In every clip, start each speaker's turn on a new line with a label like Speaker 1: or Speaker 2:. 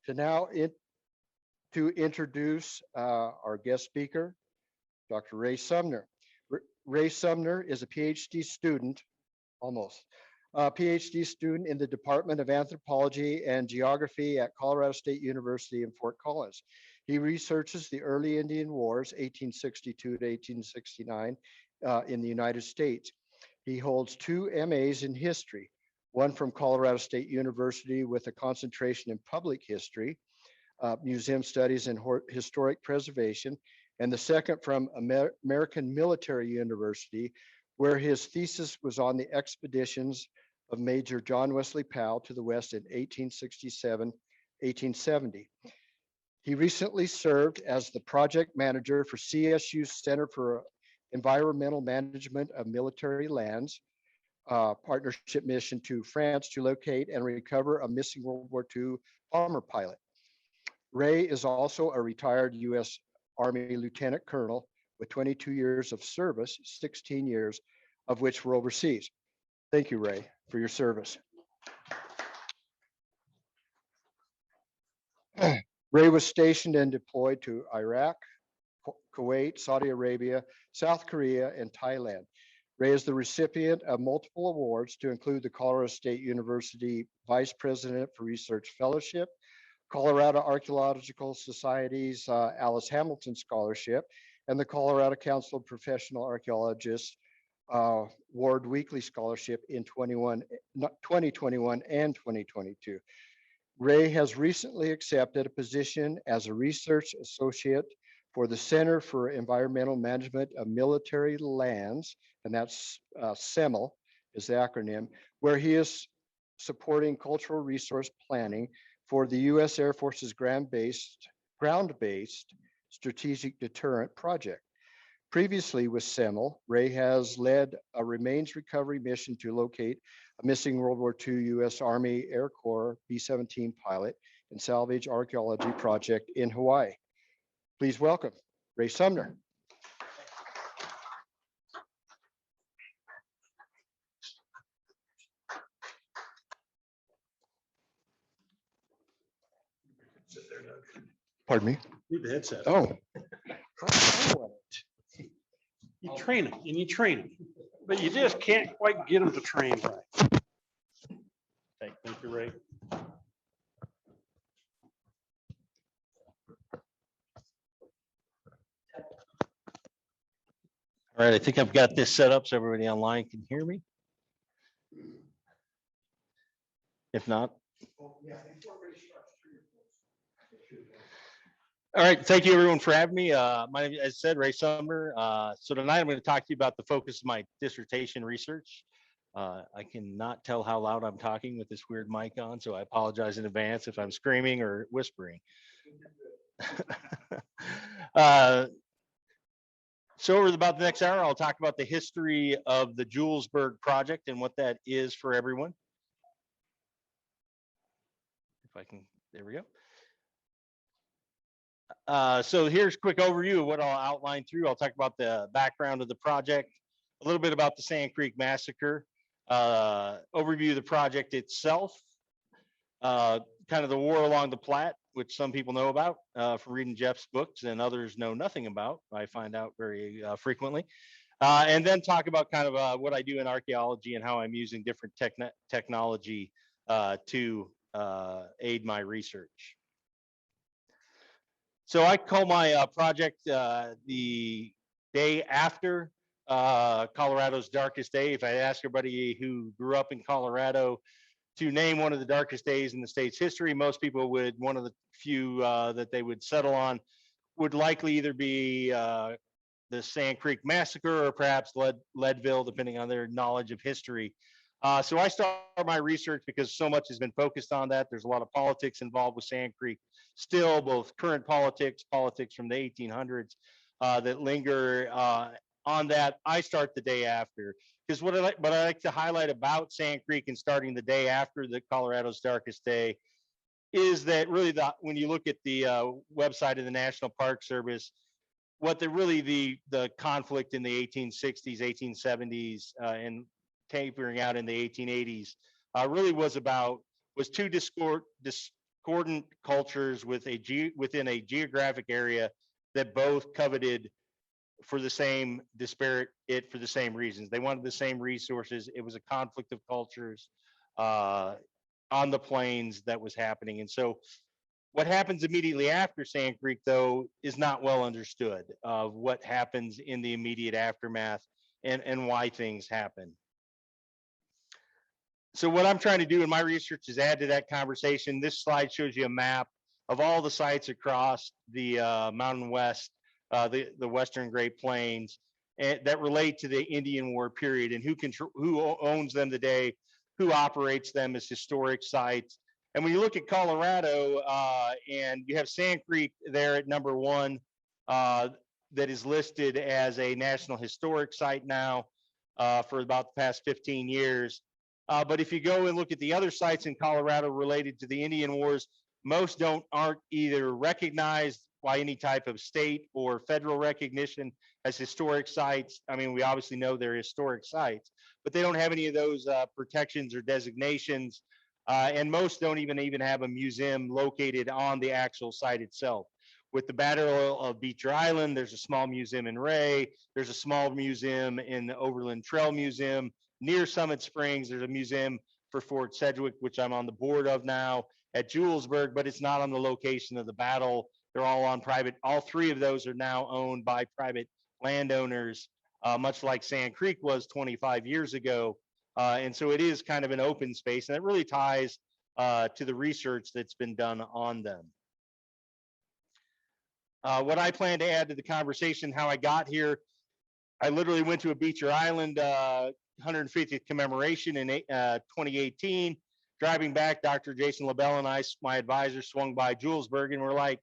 Speaker 1: To introduce our guest speaker, Dr. Ray Sumner. Ray Sumner is a PhD student, almost, a PhD student in the Department of Anthropology and Geography at Colorado State University in Fort Collins. He researches the early Indian Wars, 1862 to 1869, in the United States. He holds 2 MAs in history, one from Colorado State University with a concentration in public history, museum studies and historic preservation, and the second from American Military University, where his thesis was on the expeditions of Major John Wesley Powell to the West in 1867, 1870. He recently served as the project manager for CSU's Center for Environmental Management of Military Lands, partnership mission to France to locate and recover a missing World War II bomber pilot. Ray is also a retired U.S. Army Lieutenant Colonel with 22 years of service, 16 years of which were overseas. Thank you, Ray, for your service. Ray was stationed and deployed to Iraq, Kuwait, Saudi Arabia, South Korea, and Thailand. Ray is the recipient of multiple awards to include the Colorado State University Vice President for Research Fellowship, Colorado Archaeological Society's Alice Hamilton Scholarship, and the Colorado Council of Professional Archaeologists Ward Weekly Scholarship in 2021 and 2022. Ray has recently accepted a position as a research associate for the Center for Environmental Management of Military Lands, and that's CEML is the acronym, where he is supporting cultural resource planning for the U.S. Air Force's ground-based strategic deterrent project. Previously with CEML, Ray has led a remains recovery mission to locate a missing World War II U.S. Army Air Corps B-17 pilot and salvage archaeology project in Hawaii. Please welcome Ray Sumner. Pardon me?
Speaker 2: Need the headset.
Speaker 1: Oh.
Speaker 2: You train them and you train them, but you just can't quite get them to train right. Thank you, Ray.
Speaker 3: All right, I think I've got this set up so everybody online can hear me. If not. All right, thank you everyone for having me. My name, as I said, Ray Sumner. So tonight I'm going to talk to you about the focus of my dissertation research. I cannot tell how loud I'm talking with this weird mic on, so I apologize in advance if I'm screaming or whispering. So over about the next hour, I'll talk about the history of the Julesburg project and what that is for everyone. If I can, there we go. So here's a quick overview of what I'll outline through. I'll talk about the background of the project, a little bit about the Sand Creek Massacre, overview of the project itself, kind of the war along the Platte, which some people know about from reading Jeff's books and others know nothing about. I find out very frequently. And then talk about kind of what I do in archaeology and how I'm using different technology to aid my research. So I call my project the day after Colorado's darkest day. If I ask everybody who grew up in Colorado to name one of the darkest days in the state's history, most people would, one of the few that they would settle on would likely either be the Sand Creek Massacre or perhaps Leadville, depending on their knowledge of history. So I start my research because so much has been focused on that. There's a lot of politics involved with Sand Creek still, both current politics from the 1800s that linger on that. I start the day after, because what I like to highlight about Sand Creek and starting the day after the Colorado's darkest day is that really when you look at the website of the National Park Service, what the conflict in the 1860s, 1870s, and tapering out in the 1880s really was two discordant cultures within a geographic area that both coveted for the same for the same reasons. They wanted the same resources. It was a conflict of cultures on the plains that was happening. And so what happens immediately after Sand Creek, though, is not well understood of what happens in the immediate aftermath and why things happen. So what I'm trying to do in my research is add to that conversation. This slide shows you a map of all the sites across the Mountain West, the Western Great Plains, that relate to the Indian War period, and who owns them today, who operates them as historic sites. And when you look at Colorado, and you have Sand Creek there at number 1, that is listed as a National Historic Site now for about the past 15 years. But if you go and look at the other sites in Colorado related to the Indian Wars, most aren't either recognized by any type of state or federal recognition as historic sites. I mean, we obviously know they're historic sites, but they don't have any of those protections or designations. And most don't even have a museum located on the actual site itself. With the Battle of Beecher Island, there's a small museum in Ray. There's a small museum in the Overland Trail Museum. Near Summit Springs, there's a museum for Fort Sedgwick, which I'm on the board of now at Julesburg, but it's not on the location of the battle. They're all on private. All 3 of those are now owned by private landowners, much like Sand Creek was 25 years ago. And so it is kind of an open space, and it really ties to the research that's been done on them. What I plan to add to the conversation, how I got here, I literally went to a Beecher Island 150th commemoration in 2018. Driving back, Dr. Jason LaBelle and I, my advisor, swung by Julesburg, and we're like,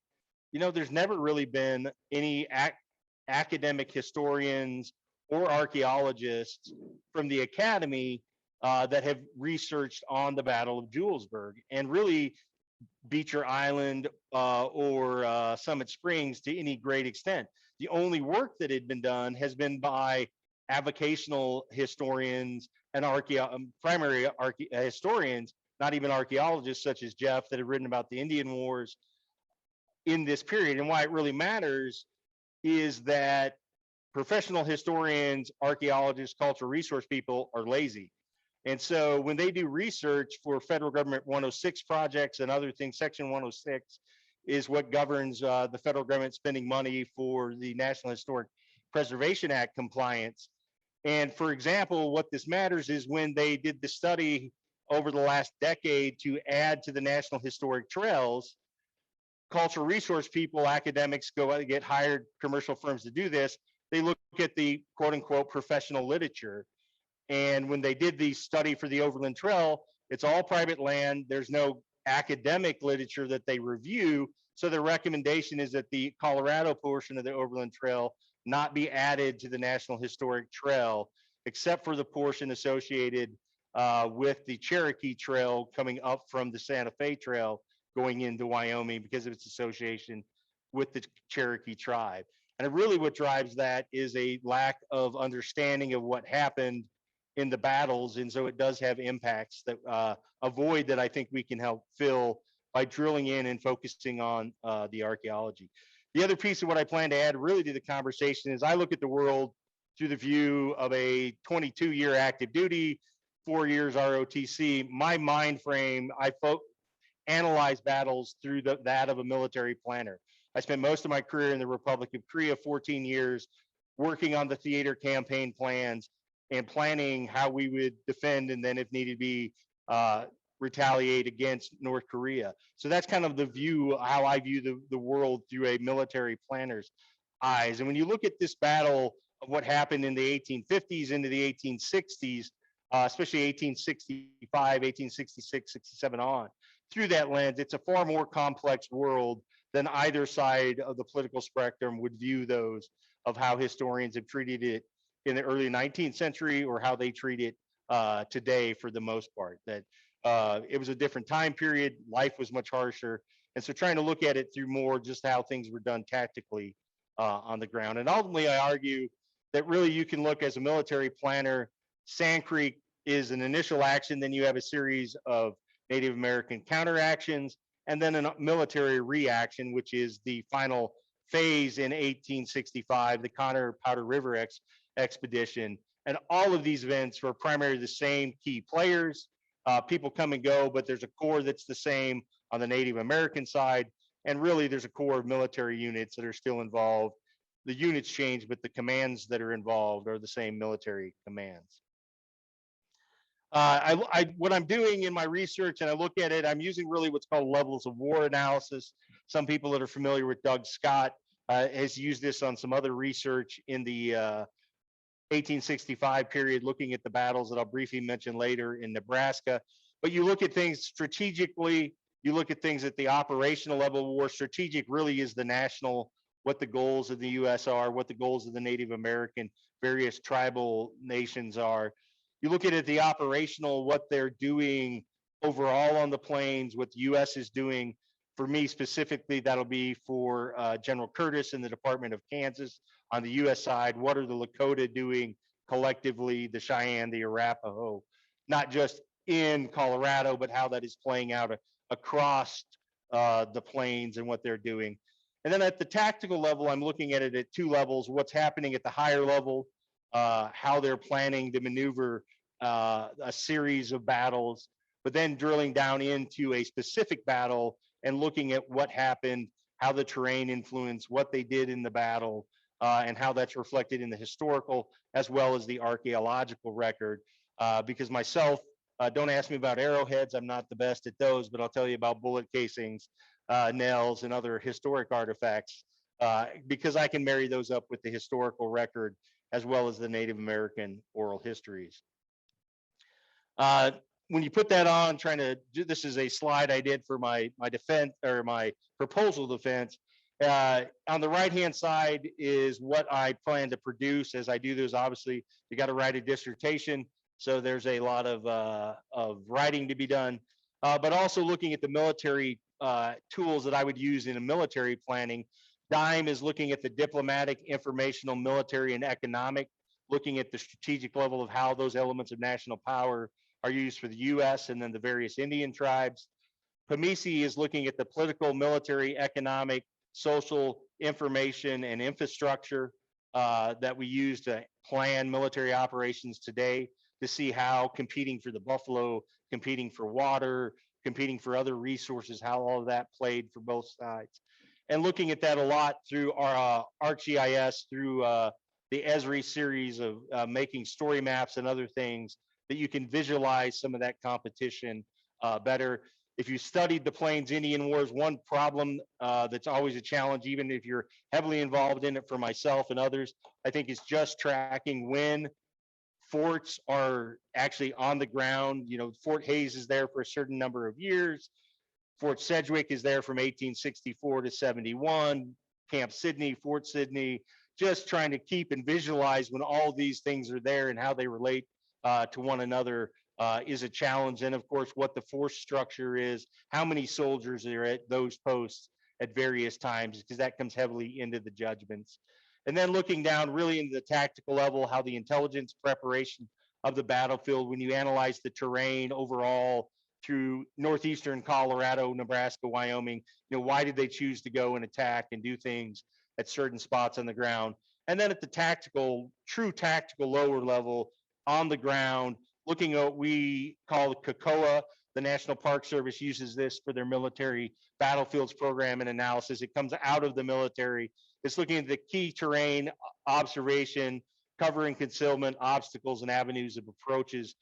Speaker 3: you know, there's never really been any academic historians or archaeologists from the academy that have researched on the Battle of Julesburg, and really Beecher Island or Summit Springs to any great extent. The only work that had been done has been by avocational historians and primary historians, not even archaeologists such as Jeff, that have written about the Indian Wars in this period. And why it really matters is that professional historians, archaeologists, cultural resource people are lazy. And so when they do research for federal government 106 projects and other things, Section 106 is what governs the federal government spending money for the National Historic Preservation Act compliance. And for example, what this matters is when they did the study over the last decade to add to the National Historic Trails, cultural resource people, academics go out and get hired commercial firms to do this. They look at the quote unquote professional literature. And when they did the study for the Overland Trail, it's all private land. There's no academic literature that they review. So the recommendation is that the Colorado portion of the Overland Trail not be added to the National Historic Trail, except for the portion associated with the Cherokee Trail coming up from the Santa Fe Trail going into Wyoming because of its association with the Cherokee tribe. And really what drives that is a lack of understanding of what happened in the battles. And so it does have impacts that a void that I think we can help fill by drilling in and focusing on the archaeology. The other piece of what I plan to add really to the conversation is I look at the world through the view of a 22-year active duty, 4 years ROTC. My mind frame, I analyze battles through that of a military planner. I spent most of my career in the Republic of Korea, 14 years, working on the theater campaign plans and planning how we would defend and then if needed be retaliate against North Korea. So that's kind of the view, how I view the world through a military planner's eyes. And when you look at this battle of what happened in the 1850s into the 1860s, especially 1865, 1866, 67 on, through that lens, it's a far more complex world than either side of the political spectrum would view those, of how historians have treated it in the early 19th century or how they treat it today for the most part. That it was a different time period, life was much harsher. And so trying to look at it through more just how things were done tactically on the ground. And ultimately I argue that really you can look as a military planner, Sand Creek is an initial action, then you have a series of Native American counteractions, and then a military reaction, which is the final phase in 1865, the Connor Powder River expedition. And all of these events were primarily the same key players. People come and go, but there's a core that's the same on the Native American side. And really, there's a core of military units that are still involved. The units change, but the commands that are involved are the same military commands. What I'm doing in my research, and I look at it, I'm using really what's called levels of war analysis. Some people that are familiar with Doug Scott has used this on some other research in the 1865 period, looking at the battles that I'll briefly mention later in Nebraska. But you look at things strategically, you look at things at the operational level of war. Strategic really is the national, what the goals of the US are, what the goals of the Native American, various tribal nations are. You look at it, the operational, what they're doing overall on the plains, what the US is doing. For me specifically, that'll be for General Curtis in the Department of Kansas. On the US side, what are the Lakota doing collectively, the Cheyenne, the Arapaho, not just in Colorado, but how that is playing out across the plains and what they're doing. And then at the tactical level, I'm looking at it at two levels: what's happening at the higher level, how they're planning to maneuver a series of battles, but then drilling down into a specific battle and looking at what happened, how the terrain influenced, what they did in the battle, and how that's reflected in the historical as well as the archaeological record. Because myself, don't ask me about arrowheads, I'm not the best at those, but I'll tell you about bullet casings, nails, and other historic artifacts, because I can marry those up with the historical record as well as the Native American oral histories. When you put that on, trying to do, this is a slide I did for my defense, or my proposal defense. On the right-hand side is what I plan to produce. As I do those, obviously, you got to write a dissertation, so there's a lot of writing to be done. But also looking at the military tools that I would use in a military planning. DIME is looking at the diplomatic, informational, military, and economic, looking at the strategic level of how those elements of national power are used for the US and then the various Indian tribes. PAHS is looking at the political, military, economic, social, information, and infrastructure that we use to plan military operations today, to see how competing for the buffalo, competing for water, competing for other resources, how all of that played for both sides. And looking at that a lot through our ArcGIS, through the Esri series of making story maps and other things, that you can visualize some of that competition better. If you studied the Plains Indian Wars, one problem that's always a challenge, even if you're heavily involved in it, for myself and others, I think is just tracking when forts are actually on the ground. You know, Fort Hays is there for a certain number of years. Fort Sedgwick is there from 1864 to 71. Camp Sidney, Fort Sidney, just trying to keep and visualize when all these things are there and how they relate to one another is a challenge. And of course, what the force structure is, how many soldiers are at those posts at various times, because that comes heavily into the judgments. And then looking down really into the tactical level, how the intelligence preparation of the battlefield, when you analyze the terrain overall through northeastern Colorado, Nebraska, Wyoming, you know, why did they choose to go and attack and do things at certain spots on the ground? And then at the tactical, true tactical lower level, on the ground, looking at what we call COCOA. The National Park Service uses this for their military battlefields program and analysis. It comes out of the military. It's looking at the key terrain, observation, cover and concealment, obstacles, and avenues of approaches.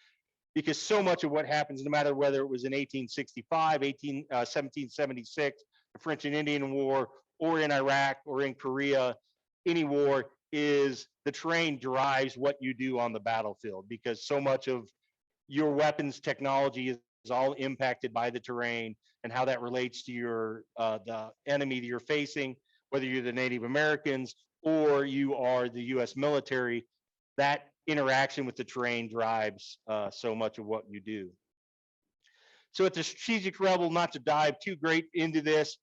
Speaker 3: Because so much of what happens, no matter whether it was in 1865, 1776, the French and Indian War, or in Iraq, or in Korea, any war, is the terrain drives what you do on the battlefield, because so much of your weapons technology is all impacted by the terrain and how that relates to your the enemy that you're facing, whether you're the Native Americans or you are the US military. That interaction with the terrain drives so much of what you do. So at the strategic level, not to dive too great into this,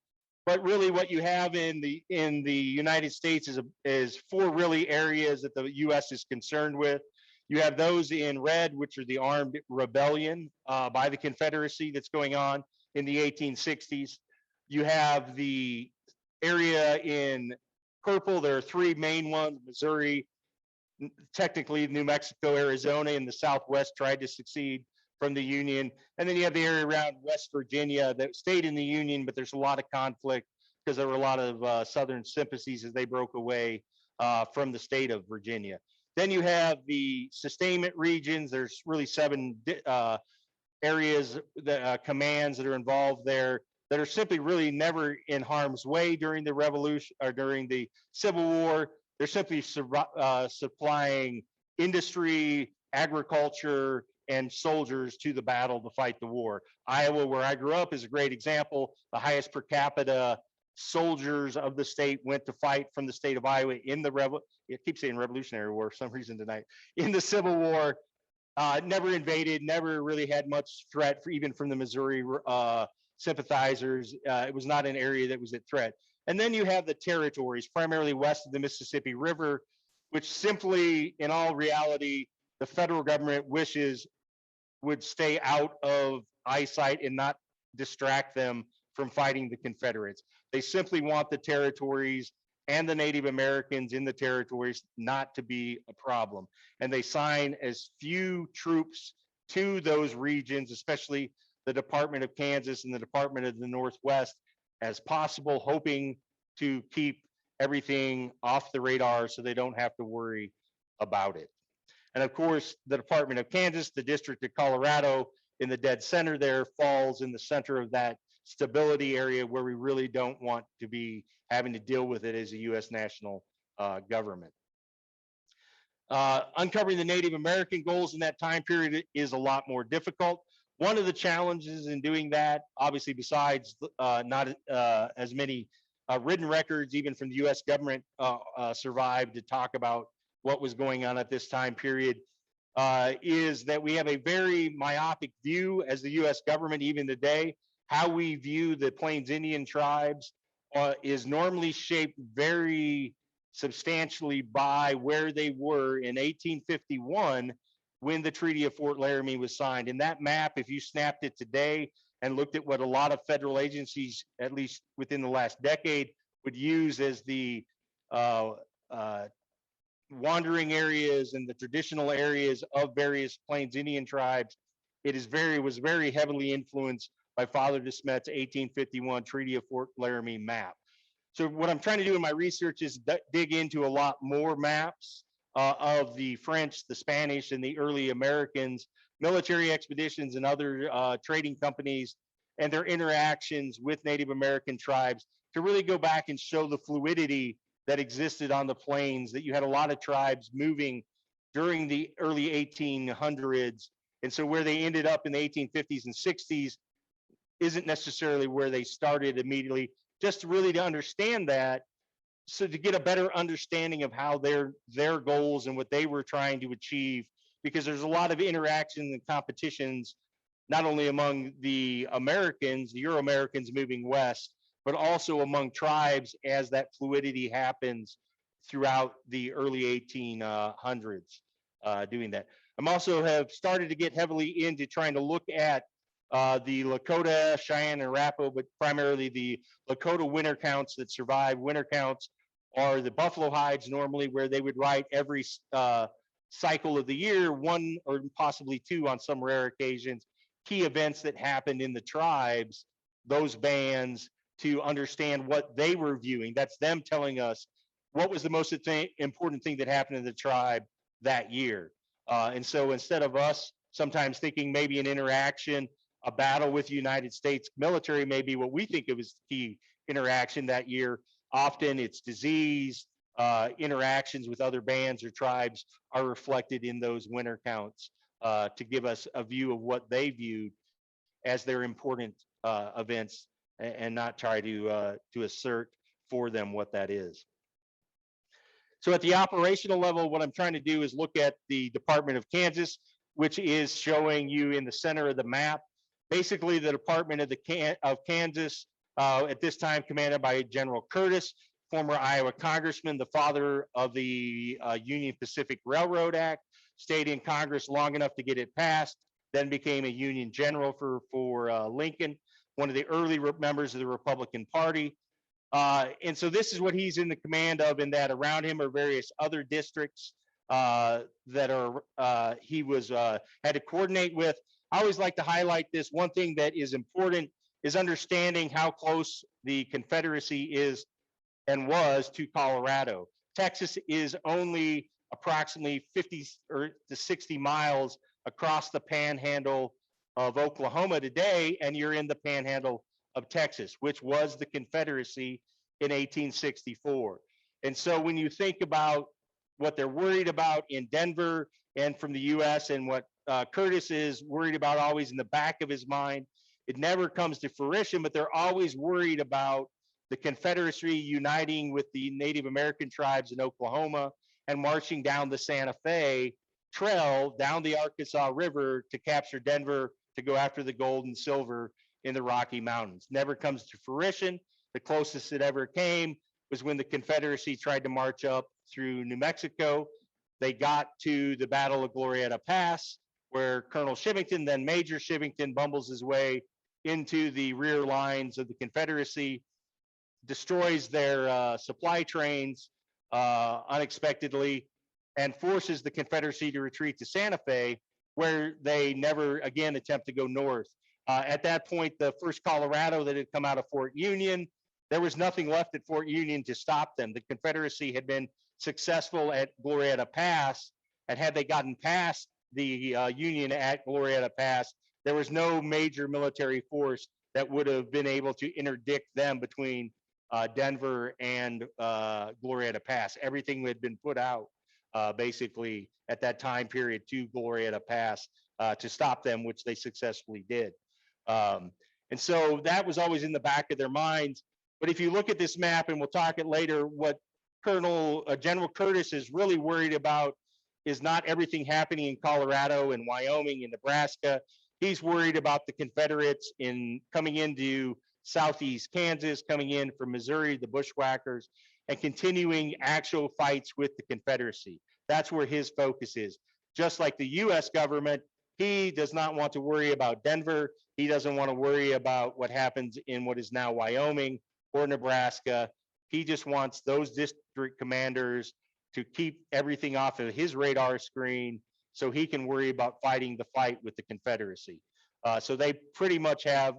Speaker 3: but really what you have in the United States is four really areas that the US is concerned with. You have those in red, which are the armed rebellion by the Confederacy that's going on in the 1860s. You have the area in purple. There are three main ones: Missouri, technically New Mexico, Arizona in the Southwest tried to secede from the Union. And then you have the area around West Virginia that stayed in the Union, but there's a lot of conflict because there were a lot of Southern sympathies as they broke away from the state of Virginia. Then you have the sustainment regions. There's really seven areas, that commands that are involved there that are simply really never in harm's way during the revolution or during the Civil War. They're simply supplying industry, agriculture, and soldiers to the battle to fight the war. Iowa, where I grew up, is a great example. The highest per capita soldiers of the state went to fight from the state of Iowa in the I keep saying Revolutionary War for some reason tonight, in the Civil War. Never invaded, never really had much threat even from the Missouri sympathizers. It was not an area that was at threat. And then you have the territories, primarily west of the Mississippi River, which simply, in all reality, the federal government wishes would stay out of eyesight and not distract them from fighting the Confederates. They simply want the territories and the Native Americans in the territories not to be a problem. And they sign as few troops to those regions, especially the Department of Kansas and the Department of the Northwest, as possible, hoping to keep everything off the radar so they don't have to worry about it. And of course, the Department of Kansas, the District of Colorado, in the dead center there, falls in the center of that stability area where we really don't want to be having to deal with it as a U.S. national government. Uncovering the Native American goals in that time period is a lot more difficult. One of the challenges in doing that, obviously, besides not as many written records, even from the U.S. government, survived to talk about what was going on at this time period, is that we have a very myopic view as the U.S. government, even today. How we view the Plains Indian tribes is normally shaped very substantially by where they were in 1851 when the Treaty of Fort Laramie was signed. And that map, if you snapped it today and looked at what a lot of federal agencies, at least within the last decade, would use as the wandering areas and the traditional areas of various Plains Indian tribes, it was very heavily influenced by Father de Smet's 1851 Treaty of Fort Laramie map. So what I'm trying to do in my research is dig into a lot more maps of the French, the Spanish, and the early Americans, military expeditions and other trading companies, and their interactions with Native American tribes to really go back and show the fluidity that existed on the plains, that you had a lot of tribes moving during the early 1800s. And so where they ended up in the 1850s and 60s isn't necessarily where they started immediately, just really to understand that, so to get a better understanding of how their goals and what they were trying to achieve, because there's a lot of interactions and competitions, not only among the Americans, the Euro-Americans moving west, but also among tribes as that fluidity happens throughout the early 1800s doing that. I'm also have started to get heavily into trying to look at the Lakota, Cheyenne, and Arapaho, but primarily the Lakota winter counts that survive. Winter counts are the buffalo hides normally, where they would write every cycle of the year, one or possibly two on some rare occasions, key events that happened in the tribes, those bands, to understand what they were viewing. That's them telling us what was the most important thing that happened in the tribe that year. And so instead of us sometimes thinking maybe an interaction, a battle with the United States military may be what we think of as the key interaction that year, often it's disease, interactions with other bands or tribes are reflected in those winter counts to give us a view of what they viewed as their important events, and not try to assert for them what that is. So at the operational level, what I'm trying to do is look at the Department of Kansas, which is showing you in the center of the map. Basically, the Department of Kansas, at this time commanded by General Curtis, former Iowa congressman, the father of the Union Pacific Railroad Act, stayed in Congress long enough to get it passed, then became a Union general for Lincoln. one of the early members of the Republican Party. And so this is what he's in the command of, in that around him are various other districts that are he was had to coordinate with. I always like to highlight this. One thing that is important is understanding how close the Confederacy is and was to Colorado. Texas is only approximately 50 or to 60 miles across the panhandle of Oklahoma today, and you're in the panhandle of Texas, which was the Confederacy in 1864. And so when you think about what they're worried about in Denver and from the US, and what Curtis is worried about always in the back of his mind, it never comes to fruition, but they're always worried about the Confederacy uniting with the Native American tribes in Oklahoma and marching down the Santa Fe Trail down the Arkansas River to capture Denver, to go after the gold and silver in the Rocky Mountains. Never comes to fruition. The closest it ever came was when the Confederacy tried to march up through New Mexico. They got to the Battle of Glorieta Pass, where Colonel Shivington, then Major Shivington, bumbles his way into the rear lines of the Confederacy, destroys their supply trains unexpectedly, and forces the Confederacy to retreat to Santa Fe, where they never again attempt to go north. At that point, the first Colorado that had come out of Fort Union, there was nothing left at Fort Union to stop them. The Confederacy had been successful at Glorieta Pass, and had they gotten past the Union at Glorieta Pass, there was no major military force that would have been able to interdict them between Denver and Glorieta Pass. Everything had been put out basically at that time period to Glorieta Pass to stop them, which they successfully did. And so that was always in the back of their minds. But if you look at this map, and we'll talk it later, what General Curtis is really worried about is not everything happening in Colorado and Wyoming and Nebraska. He's worried about the Confederates coming into southeast Kansas, coming in from Missouri, the bushwhackers, and continuing actual fights with the Confederacy. That's where his focus is. Just like the US government, he does not want to worry about Denver. He doesn't want to worry about what happens in what is now Wyoming or Nebraska. He just wants those district commanders to keep everything off of his radar screen so he can worry about fighting the fight with the Confederacy. So they pretty much have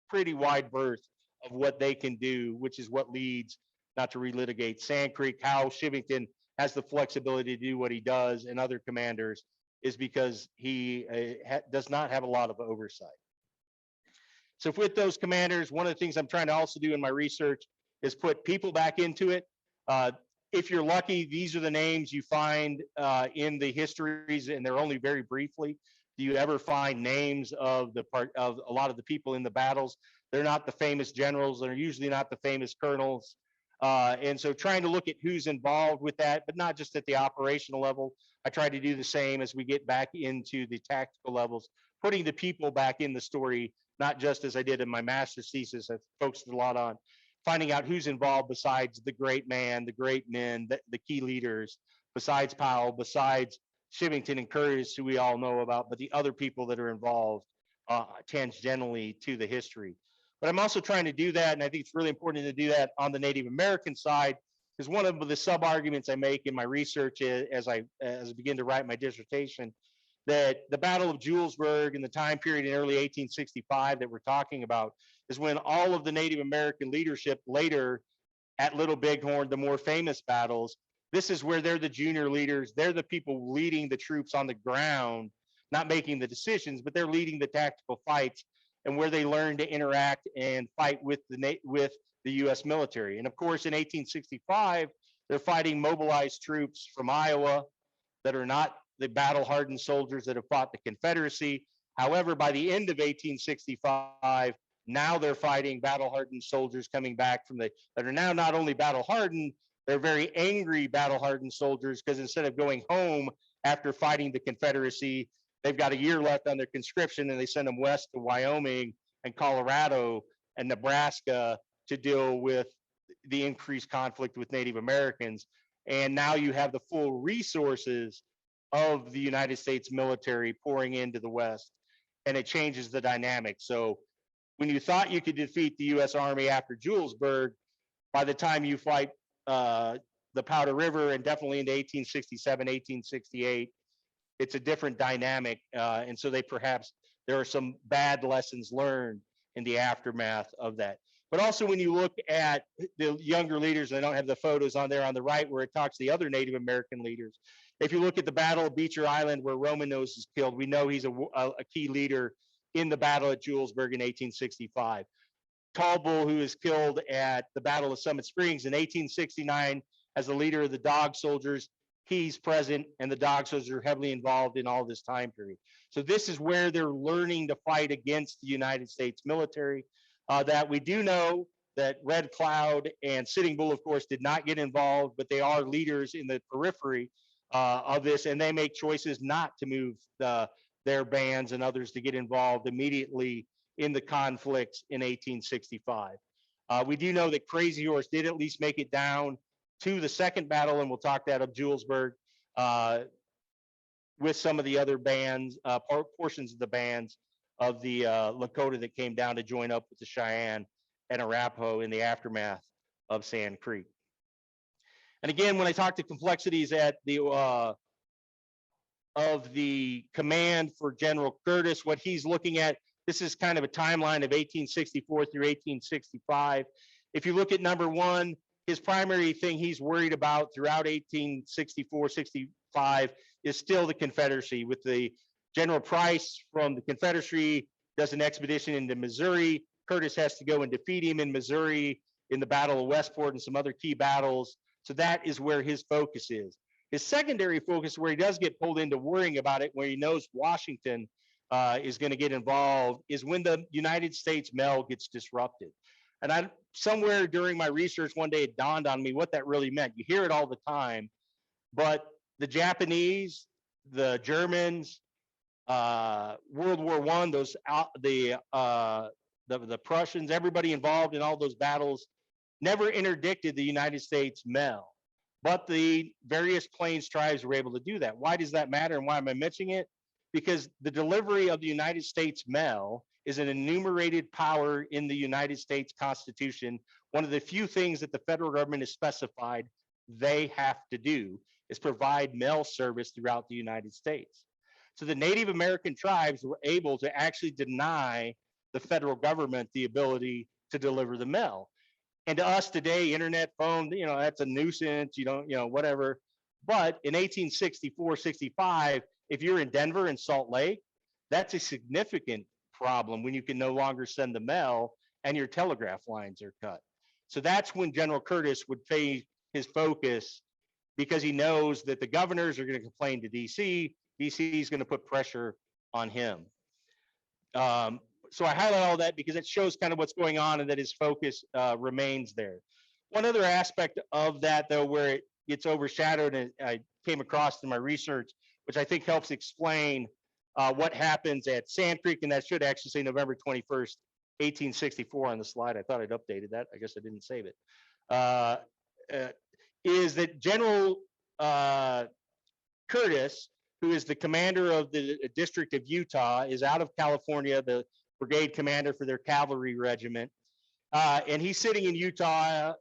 Speaker 3: pretty wide berth of what they can do, which is what leads, not to relitigate Sand Creek, how Shivington has the flexibility to do what he does, and other commanders, is because he does not have a lot of oversight. So with those commanders, one of the things I'm trying to also do in my research is put people back into it. If you're lucky, these are the names you find in the histories, and they're only very briefly. Do you ever find names of a lot of the people in the battles? They're not the famous generals. They're usually not the famous colonels. And so trying to look at who's involved with that, but not just at the operational level. I try to do the same as we get back into the tactical levels, putting the people back in the story, not just as I did in my master's thesis. I focused a lot on finding out who's involved besides the great man, the great men, the key leaders, besides Powell, besides Shivington and Curtis, who we all know about, but the other people that are involved tangentially to the history. But I'm also trying to do that, and I think it's really important to do that on the Native American side, because one of the sub-arguments I make in my research as I begin to write my dissertation, that the Battle of Julesburg and the time period in early 1865 that we're talking about is when all of the Native American leadership later at Little Bighorn, the more famous battles, this is where they're the junior leaders. They're the people leading the troops on the ground, not making the decisions, but they're leading the tactical fights, and where they learn to interact and fight with the US military. And of course, in 1865, they're fighting mobilized troops from Iowa that are not the battle-hardened soldiers that have fought the Confederacy. However, by the end of 1865, now they're fighting battle-hardened soldiers coming back that are now not only battle-hardened, they're very angry battle-hardened soldiers, because instead of going home after fighting the Confederacy, they've got a year left on their conscription, and they send them west to Wyoming and Colorado and Nebraska to deal with the increased conflict with Native Americans. And now you have the full resources of the United States military pouring into the West, and it changes the dynamic. So when you thought you could defeat the U.S. Army after Julesburg, by the time you fight the Powder River and definitely into 1867, 1868, it's a different dynamic. And so there are some bad lessons learned in the aftermath of that. But also when you look at the younger leaders, and I don't have the photos on there on the right where it talks to the other Native American leaders. If you look at the Battle of Beecher Island where Roman Nose is killed, we know he's a key leader in the Battle at Julesburg in 1865. Tall Bull, who is killed at the Battle of Summit Springs in 1869 as the leader of the Dog Soldiers, he's present, and the Dog Soldiers are heavily involved in all this time period. So this is where they're learning to fight against the United States military. That we do know that Red Cloud and Sitting Bull, of course, did not get involved, but they are leaders in the periphery of this, and they make choices not to move their bands and others to get involved immediately in the conflicts in 1865. We do know that Crazy Horse did at least make it down to the second battle, and we'll talk that of Julesburg, with some of the other bands, portions of the bands of the Lakota that came down to join up with the Cheyenne and Arapaho in the aftermath of Sand Creek. And again, when I talk to complexities at the of the command for General Curtis, what he's looking at, this is kind of a timeline of 1864 through 1865. If you look at number one, his primary thing he's worried about throughout 1864, 65 is still the Confederacy. With the General Price from the Confederacy does an expedition into Missouri. Curtis has to go and defeat him in Missouri in the Battle of Westport and some other key battles. So that is where his focus is. His secondary focus, where he does get pulled into worrying about it, where he knows Washington is going to get involved, is when the United States mail gets disrupted. And somewhere during my research one day, it dawned on me what that really meant. You hear it all the time, but the Japanese, the Germans, World War I, the Prussians, everybody involved in all those battles never interdicted the United States mail. But the various Plains tribes were able to do that. Why does that matter, and why am I mentioning it? Because the delivery of the United States mail is an enumerated power in the United States Constitution. One of the few things that the federal government has specified they have to do is provide mail service throughout the United States. So the Native American tribes were able to actually deny the federal government the ability to deliver the mail. And to us today, internet, phone, that's a nuisance, whatever. But in 1864, 65, if you're in Denver and Salt Lake, that's a significant problem when you can no longer send the mail and your telegraph lines are cut. So that's when General Curtis would pay his focus, because he knows that the governors are going to complain to DC. DC is going to put pressure on him. So I highlight all that because it shows kind of what's going on and that his focus remains there. One other aspect of that, though, where it gets overshadowed, and I came across in my research, which I think helps explain what happens at Sand Creek, and that should actually say November 21st, 1864 on the slide. I thought I'd updated that. I guess I didn't save it. Is that General Curtis, who is the commander of the District of Utah, is out of California, the brigade commander for their cavalry regiment. And he's sitting in Utah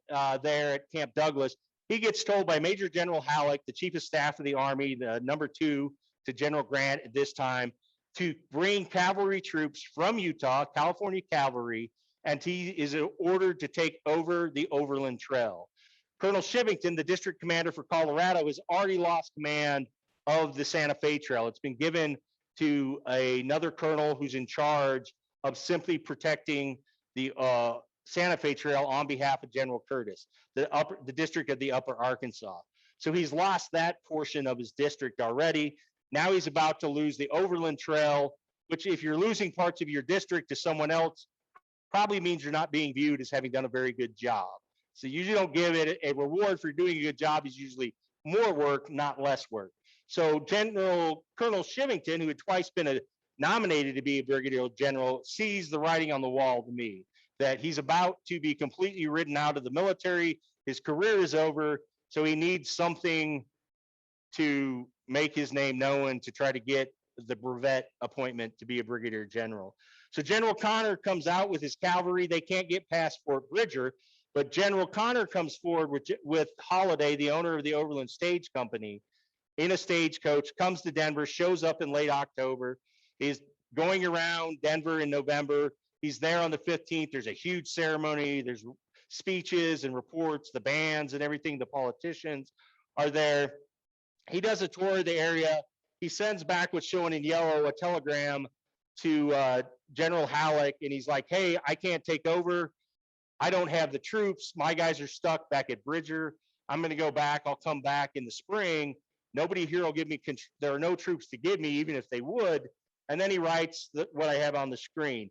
Speaker 3: there at Camp Douglas. He gets told by Major General Halleck, the chief of staff of the Army, the number 2 to General Grant at this time, to bring cavalry troops from Utah, California Cavalry, and he is ordered to take over the Overland Trail. Colonel Shivington, the district commander for Colorado, has already lost command of the Santa Fe Trail. It's been given to another colonel who's in charge of simply protecting the Santa Fe Trail on behalf of General Curtis, the district of the Upper Arkansas. So he's lost that portion of his district already. Now he's about to lose the Overland Trail, which, if you're losing parts of your district to someone else, probably means you're not being viewed as having done a very good job. So you usually don't give it a reward for doing a good job. Is usually more work, not less work. So Colonel Shivington, who had twice been nominated to be a brigadier general, sees the writing on the wall to me, that he's about to be completely ridden out of the military. His career is over, so he needs something to make his name known to try to get the brevet appointment to be a brigadier general. So General Connor comes out with his cavalry. They can't get past Fort Bridger, but General Connor comes forward with Holiday, the owner of the Overland Stage Company, in a stagecoach, comes to Denver, shows up in late October. He's going around Denver in November. He's there on the 15th. There's a huge ceremony. There's speeches and reports, the bands and everything. The politicians are there. He does a tour of the area. He sends back what's shown in yellow, a telegram to General Halleck, and he's like, hey, I can't take over. I don't have the troops. My guys are stuck back at Bridger. I'm going to go back. I'll come back in the spring. Nobody here will give me, there are no troops to give me, even if they would. And then he writes what I have on the screen.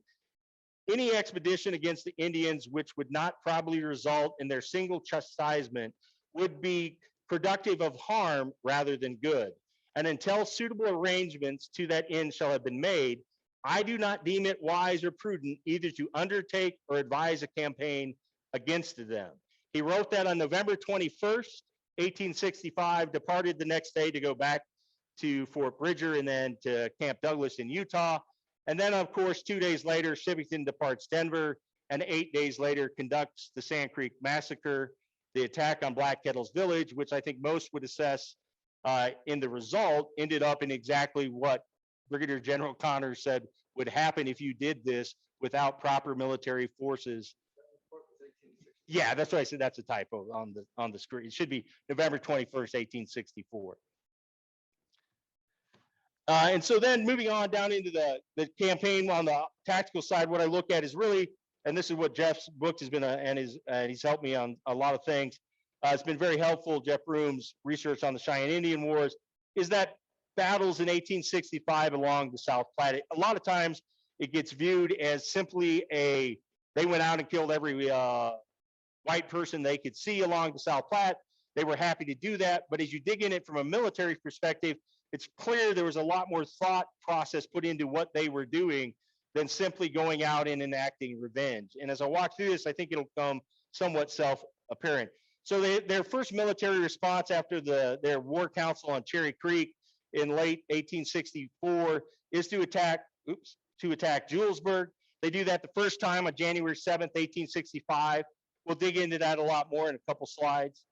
Speaker 3: Any expedition against the Indians, which would not probably result in their single chastisement, would be productive of harm rather than good. And until suitable arrangements to that end shall have been made, I do not deem it wise or prudent either to undertake or advise a campaign against them. He wrote that on November 21st, 1865, departed the next day to go back to Fort Bridger and then to Camp Douglas in Utah. And then, of course, 2 days later, Shivington departs Denver, and 8 days later conducts the Sand Creek Massacre, the attack on Black Kettle's village, which I think most would assess in the result, ended up in exactly what Brigadier General Connor said would happen if you did this without proper military forces. Yeah, that's what I said. That's a typo on the screen. It should be November 21st, 1864. And so then moving on down into the campaign on the tactical side, what I look at is really, and this is what Jeff's book has been, and he's helped me on a lot of things. It's been very helpful, Jeff Room's research on the Cheyenne Indian Wars, is that battles in 1865 along the South Platte, a lot of times it gets viewed as simply they went out and killed every white person they could see along the South Platte. They were happy to do that, but as you dig in it from a military perspective, it's clear there was a lot more thought process put into what they were doing than simply going out and enacting revenge. And as I walk through this, I think it'll come somewhat self-apparent. So their first military response after their war council on Cherry Creek in late 1864 is to attack Julesburg. They do that the first time on January 7th, 1865. We'll dig into that a lot more in a couple slides.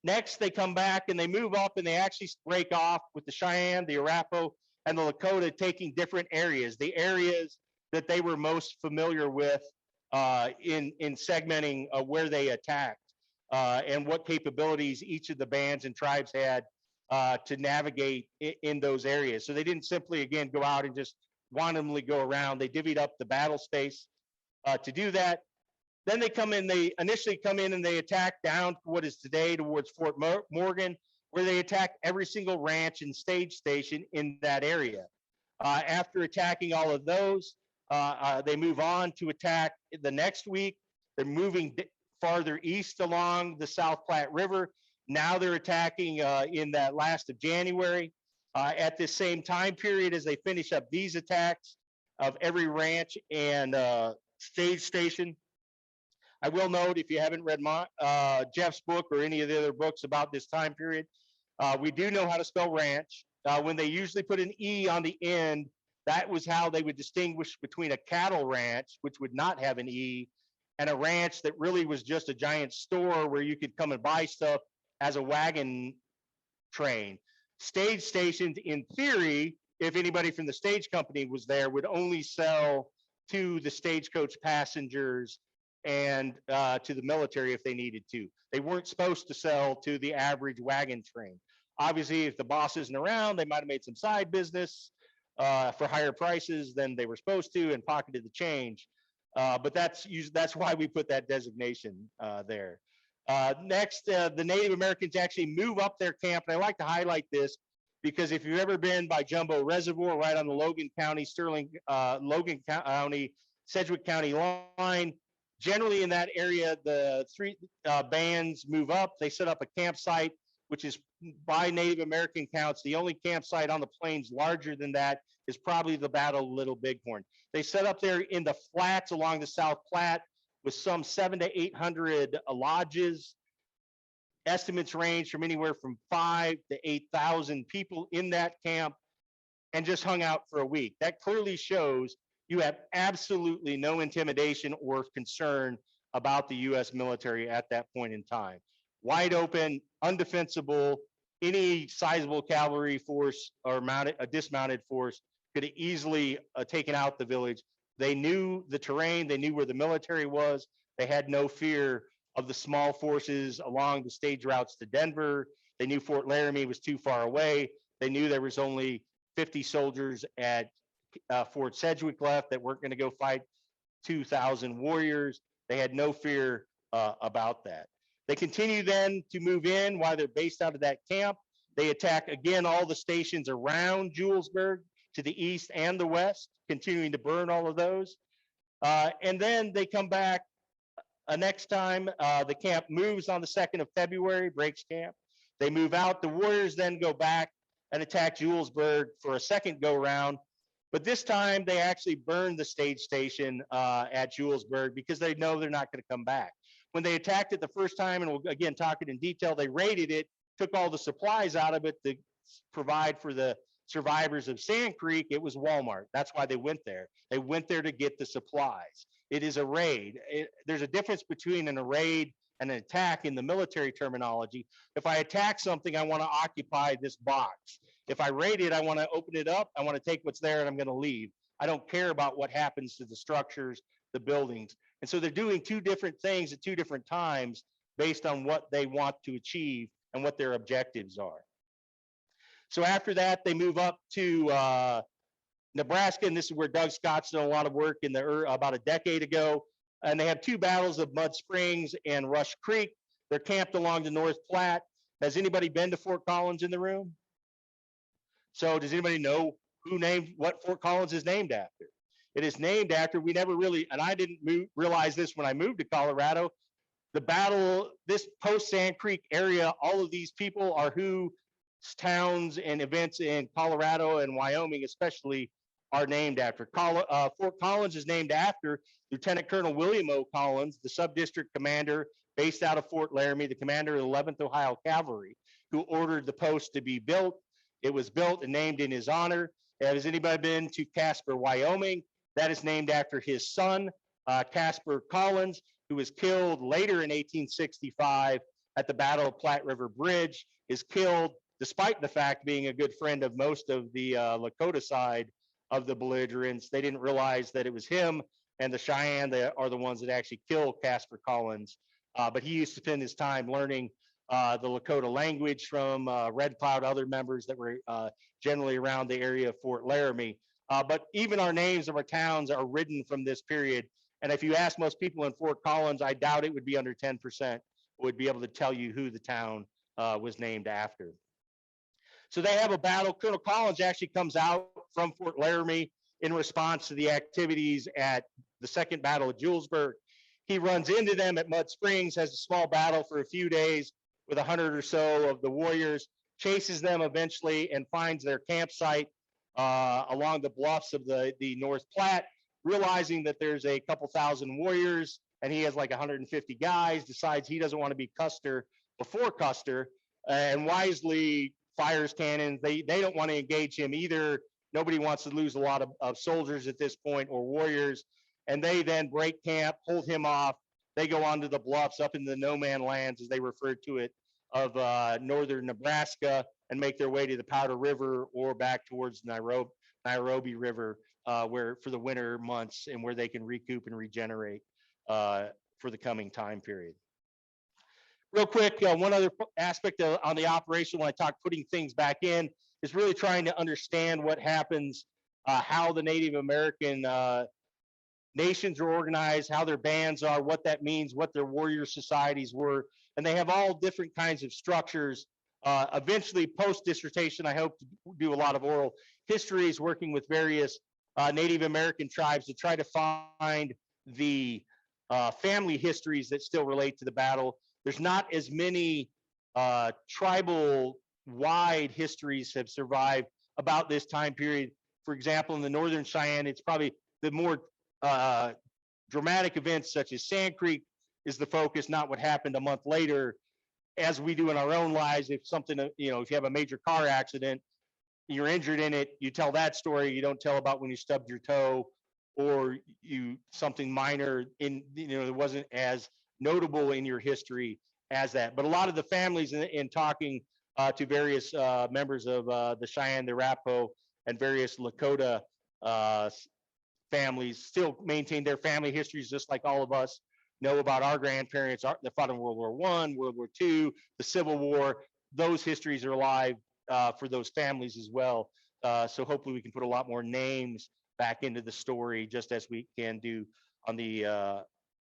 Speaker 3: Next, they come back and they move up and they actually break off with the Cheyenne, the Arapaho, and the Lakota taking different areas, the areas that they were most familiar with in segmenting where they attacked and what capabilities each of the bands and tribes had to navigate in those areas. So they didn't simply, again, go out and just randomly go around. They divvied up the battle space to do that. Then they initially come in and they attack down to what is today towards Fort Morgan, where they attack every single ranch and stage station in that area. After attacking all of those, they move on to attack the next week. They're moving farther east along the South Platte River. Now they're attacking in that last of January. At this same time period, as they finish up these attacks of every ranch and stage station, I will note, if you haven't read Jeff's book or any of the other books about this time period, we do know how to spell ranch. When they usually put an E on the end, that was how they would distinguish between a cattle ranch, which would not have an E, and a ranch that really was just a giant store where you could come and buy stuff as a wagon train. Stage stations, in theory, if anybody from the stage company was there, would only sell to the stagecoach passengers and to the military if they needed to. They weren't supposed to sell to the average wagon train. Obviously, if the boss isn't around, they might have made some side business for higher prices than they were supposed to and pocketed the change. But that's why we put that designation there. Next, the Native Americans actually move up their camp, and I like to highlight this because if you've ever been by Jumbo Reservoir, right on the Logan County, Sedgwick County line, generally in that area, the three bands move up. They set up a campsite, which is by Native American counts, the only campsite on the plains larger than that is probably the Battle of Little Bighorn. They set up there in the flats along the South Platte with some 700 to 800 lodges. Estimates range from anywhere from 5,000 to 8,000 people in that camp and just hung out for a week. That clearly shows You have absolutely no intimidation or concern about the US military at that point in time. Wide open, undefensible, any sizable cavalry force or a dismounted force could have easily taken out the village. They knew the terrain, they knew where the military was. They had no fear of the small forces along the stage routes to Denver. They knew Fort Laramie was too far away. They knew there was only 50 soldiers at Fort Sedgwick left that weren't going to go fight 2,000 warriors. They had no fear about that. They continue then to move in while they're based out of that camp. They attack again all the stations around Julesburg to the east and the west, continuing to burn all of those. And then they come back next time. The camp moves on the 2nd of February, breaks camp. They move out. The warriors then go back and attack Julesburg for a second go round. But this time they actually burned the stage station at Julesburg because they know they're not going to come back. When they attacked it the first time, and we'll again talk it in detail, they raided it, took all the supplies out of it to provide for the survivors of Sand Creek. It was Walmart. That's why they went there. They went there to get the supplies. It is a raid. There's a difference between a raid and an attack in the military terminology. If I attack something, I want to occupy this box. If I raid it, I want to open it up. I want to take what's there and I'm going to leave. I don't care about what happens to the structures, the buildings. And so they're doing two different things at two different times based on what they want to achieve and what their objectives are. So after that, they move up to Nebraska, and this is where Doug Scott's done a lot of work in about a decade ago. And they have two battles of Mud Springs and Rush Creek. They're camped along the North Platte. Has anybody been to Fort Collins in the room? So does anybody know what Fort Collins is named after? It is named after, we never really, and I didn't realize this when I moved to Colorado, the battle, this post-Sand Creek area, all of these people are who towns and events in Colorado and Wyoming especially are named after. Fort Collins is named after Lieutenant Colonel William O. Collins, the sub-district commander based out of Fort Laramie, the commander of the 11th Ohio Cavalry, who ordered the post to be built. It was built and named in his honor. Has anybody been to Casper, Wyoming? That is named after his son, Casper Collins, who was killed later in 1865 at the Battle of Platte River Bridge, is killed despite the fact being a good friend of most of the Lakota side of the belligerents. They didn't realize that it was him and the Cheyenne that are the ones that actually killed Casper Collins. But he used to spend his time learning the Lakota language from Red Cloud, other members that were generally around the area of Fort Laramie. But even our names of our towns are written from this period. And if you ask most people in Fort Collins, I doubt it would be under 10% would be able to tell you who the town was named after. So they have a battle. Colonel Collins actually comes out from Fort Laramie in response to the activities at the second battle of Julesburg. He runs into them at Mud Springs, has a small battle for a few days with 100 or so of the warriors, chases them eventually and finds their campsite along the bluffs of the North Platte, realizing that there's a couple thousand warriors and he has like 150 guys, decides he doesn't want to be Custer before Custer, and wisely fires cannons. They don't want to engage him either. Nobody wants to lose a lot of soldiers at this point or warriors. And they then break camp, hold him off. They go onto the bluffs up in the no man lands, as they refer to it, of northern Nebraska, and make their way to the Powder River or back towards Nairobi River, where for the winter months and where they can recoup and regenerate for the coming time period. Real quick, one other aspect on the operation when I talk putting things back in is really trying to understand what happens, how the Native American nations are organized, how their bands are, what that means, what their warrior societies were. And they have all different kinds of structures. Eventually, post-dissertation, I hope to do a lot of oral histories working with various Native American tribes to try to find the family histories that still relate to the battle. There's not as many tribal-wide histories have survived about this time period. For example, in the Northern Cheyenne, it's probably the more dramatic events such as Sand Creek is the focus, not what happened a month later. As we do in our own lives, if something, if you have a major car accident, you're injured in it, you tell that story. You don't tell about when you stubbed your toe or something minor in, it wasn't as notable in your history as that. But a lot of the families in talking to various members of the Cheyenne, the Arapaho, and various Lakota families still maintain their family histories, just like all of us know about our grandparents that fought in World War I, World War II, the Civil War. Those histories are alive for those families as well. So hopefully we can put a lot more names back into the story, just as we can do on the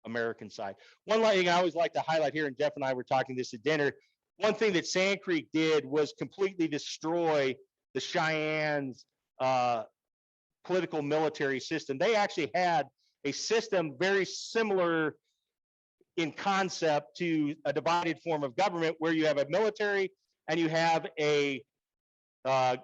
Speaker 3: American side. One thing I always like to highlight here, and Jeff and I were talking this at dinner, one thing that Sand Creek did was completely destroy the Cheyenne's political military system. They actually had a system very similar in concept to a divided form of government, where you have a military and you have a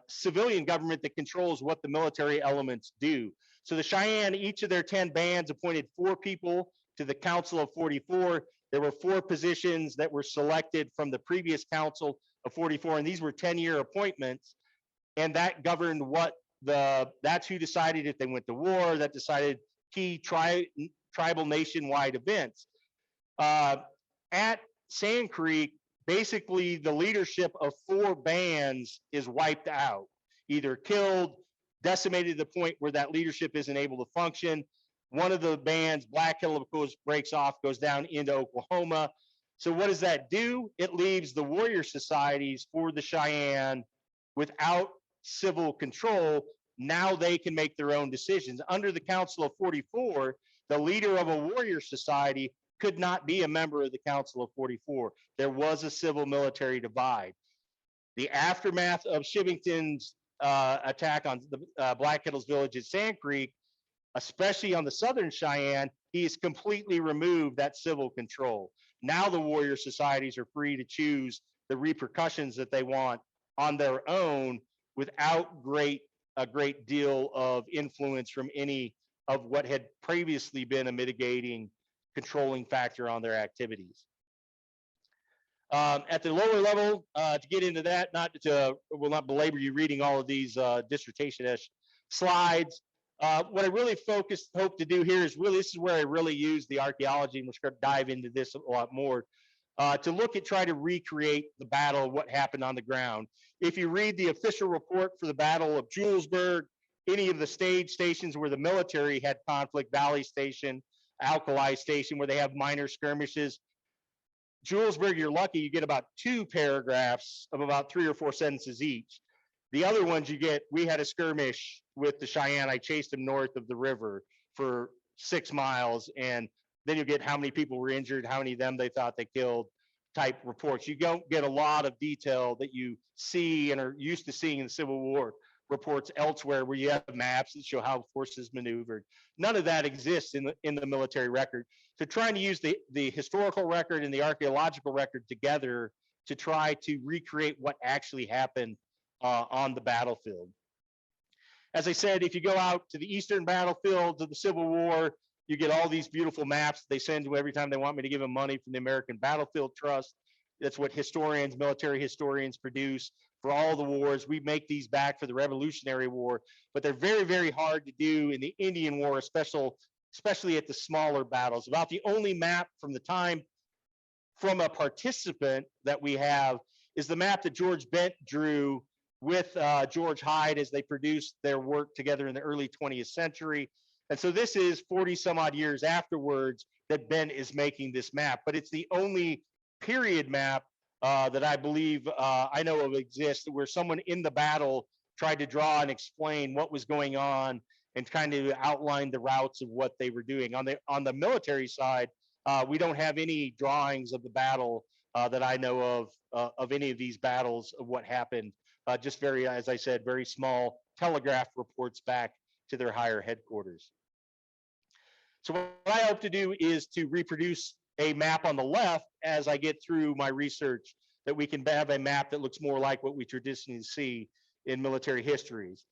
Speaker 3: civilian government that controls what the military elements do. So the Cheyenne, each of their 10 bands appointed 4 people to the Council of 44. There were 4 positions that were selected from the previous Council of 44, and these were 10-year appointments. And that governed that's who decided if they went to war, that decided key tribal nationwide events. At Sand Creek, basically the leadership of 4 bands is wiped out, either killed, decimated to the point where that leadership isn't able to function. One of the bands, Black Hill, of course, breaks off, goes down into Oklahoma. So what does that do? It leaves the warrior societies for the Cheyenne without civil control. Now they can make their own decisions. Under the Council of 44, the leader of a warrior society could not be a member of the Council of 44. There was a civil military divide. The aftermath of Shivington's attack on the Black Kettles village at Sand Creek, especially on the Southern Cheyenne, he has completely removed that civil control. Now the warrior societies are free to choose the repercussions that they want on their own without a great deal of influence from any of what had previously been a mitigating controlling factor on their activities. At the lower level, to get into that, will not belabor you reading all of these dissertation-ish slides. What I really hope to do here is this is where I really use the archaeology, and we're going to dive into this a lot more, to try to recreate the battle, what happened on the ground. If you read the official report for the Battle of Julesburg, any of the stage stations where the military had conflict, Valley Station, Alkali Station, where they have minor skirmishes, Julesburg, you're lucky, you get about 2 paragraphs of about 3 or 4 sentences each. The other ones you get, we had a skirmish with the Cheyenne. I chased them north of the river for 6 miles, and then you get how many people were injured, how many of them they thought they killed type reports. You don't get a lot of detail that you see and are used to seeing in the Civil War reports elsewhere, where you have maps that show how forces maneuvered. None of that exists in the military record. So trying to use the historical record and the archaeological record together to try to recreate what actually happened on the battlefield. As I said, if you go out to the eastern battlefields of the Civil War, you get all these beautiful maps they send to every time they want me to give them money from the American Battlefield Trust. That's what historians, military historians produce for all the wars. We make these back for the Revolutionary War, but they're very, very hard to do in the Indian War, especially at the smaller battles. About the only map from the time from a participant that we have is the map that George Bent drew with George Hyde as they produced their work together in the early 20th century. And so this is 40 some odd years afterwards that Bent is making this map, but it's the only period map that I believe I know of exists, where someone in the battle tried to draw and explain what was going on and kind of outline the routes of what they were doing. On the military side, we don't have any drawings of the battle that I know of any of these battles of what happened. Just very, as I said, very small telegraph reports back to their higher headquarters. So what I hope to do is to reproduce a map on the left as I get through my research, that we can have a map that looks more like what we traditionally see in military histories.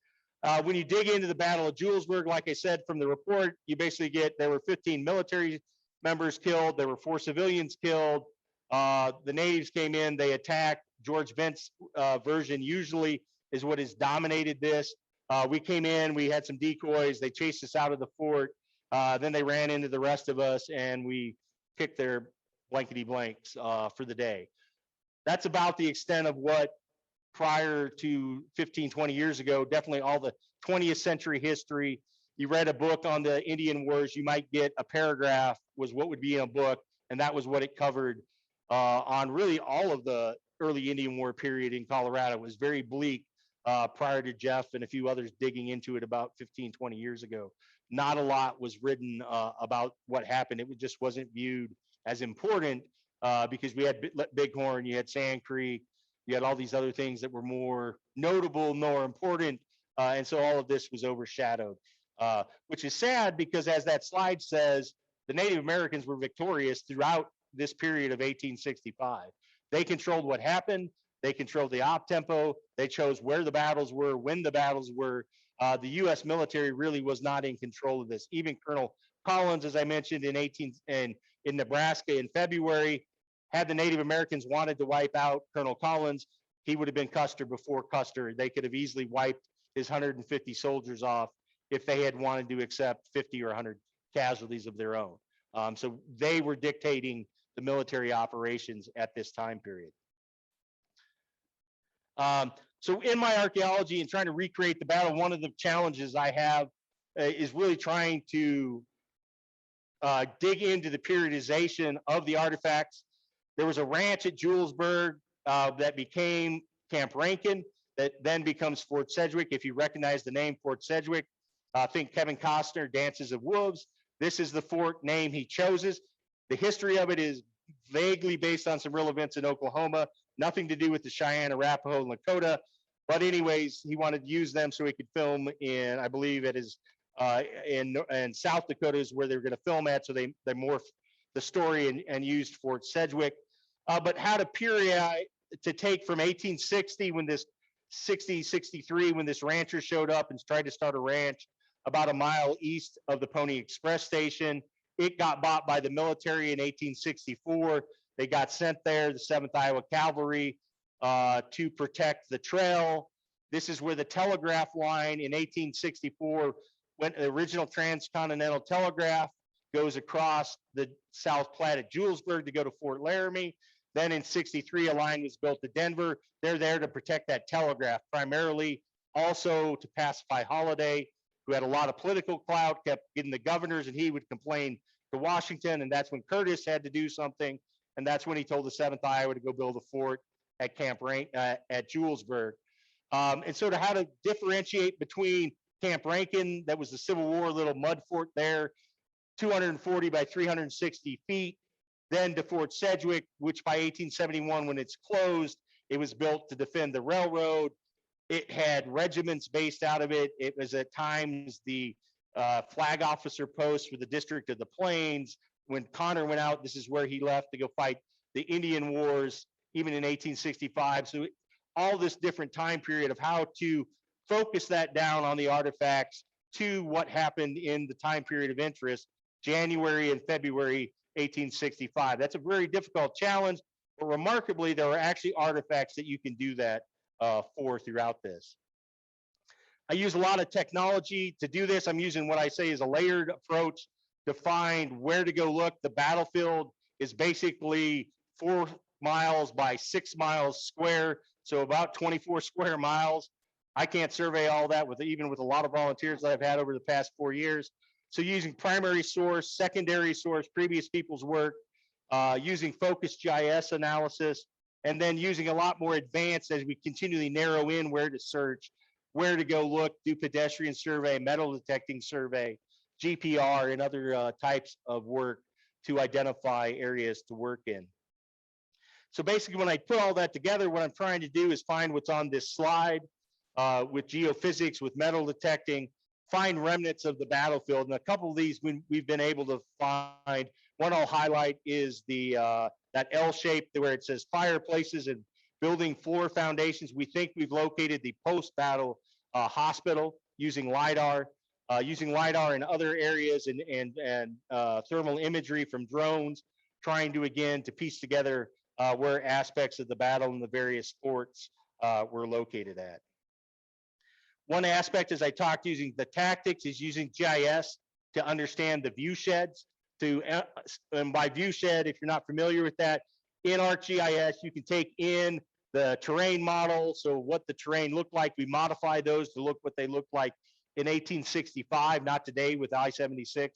Speaker 3: When you dig into the Battle of Julesburg, like I said from the report, you basically get, there were 15 military members killed, there were 4 civilians killed. The natives came in, they attacked. George Bent's version usually is what has dominated this. We came in, we had some decoys, they chased us out of the fort. Then they ran into the rest of us and we kicked their blankety blanks for the day. That's about the extent of what prior to 15, 20 years ago, definitely all the 20th century history. You read a book on the Indian Wars, you might get a paragraph was what would be in a book, and that was what it covered on really all of the early Indian War period in Colorado. It was very bleak prior to Jeff and a few others digging into it about 15, 20 years ago. Not a lot was written about what happened. It just wasn't viewed as important because we had Bighorn, you had Sand Creek, you had all these other things that were more notable, more important. And so all of this was overshadowed, which is sad because as that slide says, the Native Americans were victorious throughout this period of 1865. They controlled what happened. They controlled the op tempo. They chose where the battles were, when the battles were. The U.S. military really was not in control of this. Even Colonel Collins, as I mentioned, in Nebraska in February, had the Native Americans wanted to wipe out Colonel Collins, he would have been Custer before Custer. They could have easily wiped his 150 soldiers off if they had wanted to accept 50 or 100 casualties of their own. So they were dictating the military operations at this time period. So in my archaeology and trying to recreate the battle, one of the challenges I have is really trying to dig into the periodization of the artifacts. There was a ranch at Julesburg that became Camp Rankin, that then becomes Fort Sedgwick. If you recognize the name Fort Sedgwick, think Kevin Costner, Dances of Wolves. This is the fort name he chooses. The history of it is vaguely based on some real events in Oklahoma, nothing to do with the Cheyenne, Arapaho, and Lakota. But anyways, he wanted to use them so he could film in, I believe it is in South Dakota is where they were going to film at. So they morphed the story and used Fort Sedgwick. But how to take from 1860 when this 63 when this rancher showed up and tried to start a ranch about a mile east of the Pony Express station. It got bought by the military in 1864. They got sent there, the 7th Iowa Cavalry, to protect the trail. This is where the telegraph line in 1864 went. The original transcontinental telegraph goes across the South Platte at Julesburg to go to Fort Laramie. Then in 63, a line was built to Denver. They're there to protect that telegraph, primarily also to pacify Holiday, who had a lot of political clout, kept getting the governors, and he would complain to Washington. And that's when Curtis had to do something. And that's when he told the 7th Iowa to go build a fort at at Julesburg. And so to how to differentiate between Camp Rankin, that was the Civil War little mud fort there, 240 by 360 feet, then to Fort Sedgwick, which by 1871, when it's closed, it was built to defend the railroad. It had regiments based out of it. It was at times the flag officer post for the District of the Plains. When Connor went out, this is where he left to go fight the Indian Wars, even in 1865. So all this different time period of how to focus that down on the artifacts to what happened in the time period of interest, January and February 1865. That's a very difficult challenge, but remarkably, there are actually artifacts that you can do that for throughout this. I use a lot of technology to do this. I'm using what I say is a layered approach to find where to go look. The battlefield is basically 4 miles by 6 miles square, so about 24 square miles. I can't survey all that even with a lot of volunteers that I've had over the past 4 years. So using primary source, secondary source, previous people's work, using focused GIS analysis, and then using a lot more advanced as we continually narrow in where to search, where to go look, do pedestrian survey, metal detecting survey, GPR, and other types of work to identify areas to work in. So basically, when I put all that together, what I'm trying to do is find what's on this slide with geophysics, with metal detecting, find remnants of the battlefield. And a couple of these we've been able to find. One I'll highlight is that L shape where it says fireplaces and building floor foundations. We think we've located the post-battle hospital using LIDAR. Using LIDAR in other areas and thermal imagery from drones, trying to, again, to piece together where aspects of the battle and the various forts were located at. One aspect, as I talked, using the tactics, is using GIS to understand the view sheds. And by view shed, if you're not familiar with that, in ArcGIS, you can take in the terrain model. So what the terrain looked like, we modify those to look what they looked like in 1865, not today with I-76,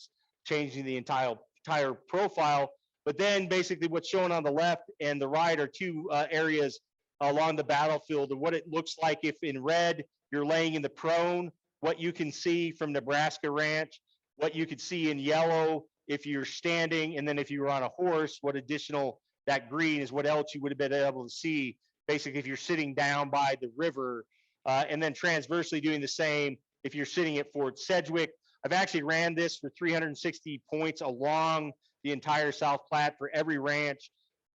Speaker 3: changing the entire profile. But then basically what's shown on the left and the right are two areas along the battlefield of what it looks like if in red, you're laying in the prone, what you can see from Nebraska Ranch, what you could see in yellow if you're standing, and then if you were on a horse, what additional, that green is what else you would have been able to see, basically if you're sitting down by the river, and then transversely doing the same if you're sitting at Fort Sedgwick. I've actually ran this for 360 points along the entire South Platte for every ranch,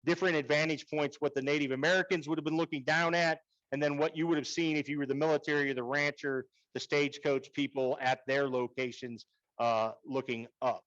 Speaker 3: different advantage points, what the Native Americans would have been looking down at, and then what you would have seen if you were the military or the rancher, the stagecoach people at their locations looking up.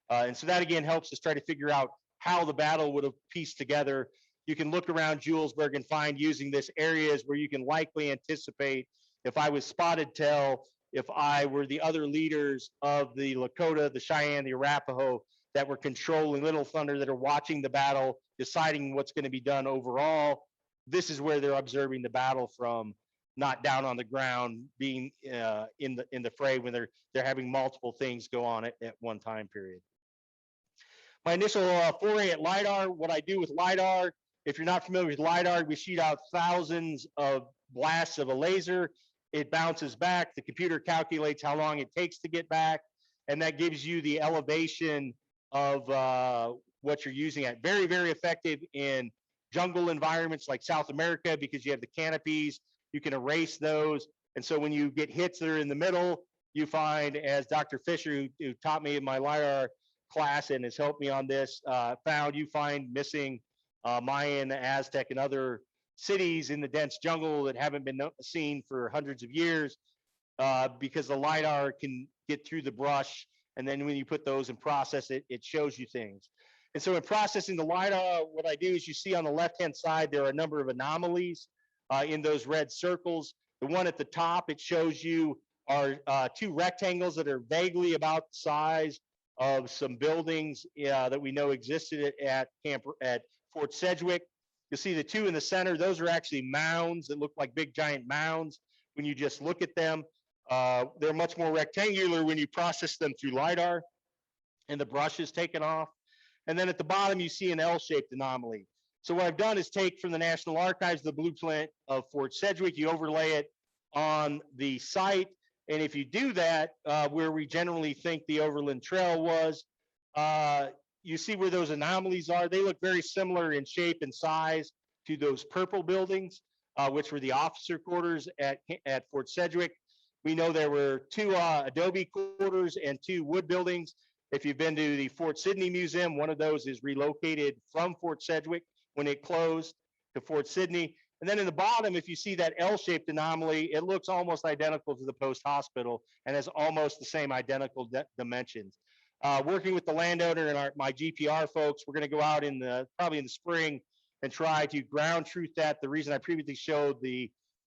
Speaker 3: And so that again helps us try to figure out how the battle would have pieced together. You can look around Julesburg and find using this areas where you can likely anticipate if I was spotted tail, if I were the other leaders of the Lakota, the Cheyenne, the Arapaho that were controlling Little Thunder, that are watching the battle, deciding what's going to be done overall. This is where they're observing the battle from, not down on the ground, being in the fray when they're having multiple things go on at one time period. My initial foray at LiDAR, what I do with LiDAR, if you're not familiar with LiDAR, we shoot out thousands of blasts of a laser. It bounces back. The computer calculates how long it takes to get back, and that gives you the elevation of what you're using at. Very, very effective in jungle environments like South America because you have the canopies. You can erase those. And so when you get hits that are in the middle, you find, as Dr. Fisher, who taught me in my LiDAR class and has helped me on this, you find missing Mayan, Aztec, and other cities in the dense jungle that haven't been seen for hundreds of years because the LiDAR can get through the brush. And then when you put those and process it, it shows you things. And so in processing the LiDAR, what I do is you see on the left-hand side, there are a number of anomalies in those red circles. The one at the top, it shows you are two rectangles that are vaguely about the size of some buildings that we know existed at Fort Sedgwick. You'll see the two in the center, those are actually mounds that look like big giant mounds when you just look at them. They're much more rectangular when you process them through LiDAR and the brush is taken off. And then at the bottom, you see an L-shaped anomaly. So what I've done is take from the National Archives the blueprint of Fort Sedgwick, you overlay it on the site. And if you do that, where we generally think the Overland Trail was, you see where those anomalies are. They look very similar in shape and size to those purple buildings, which were the officer quarters at Fort Sedgwick. We know there were two adobe quarters and two wood buildings. If you've been to the Fort Sidney Museum, one of those is relocated from Fort Sedgwick when it closed to Fort Sidney. And then in the bottom, if you see that L-shaped anomaly, it looks almost identical to the post hospital and has almost the same identical dimensions. Working with the landowner and my GPR folks, we're going to go out probably in the spring and try to ground truth that. The reason I previously showed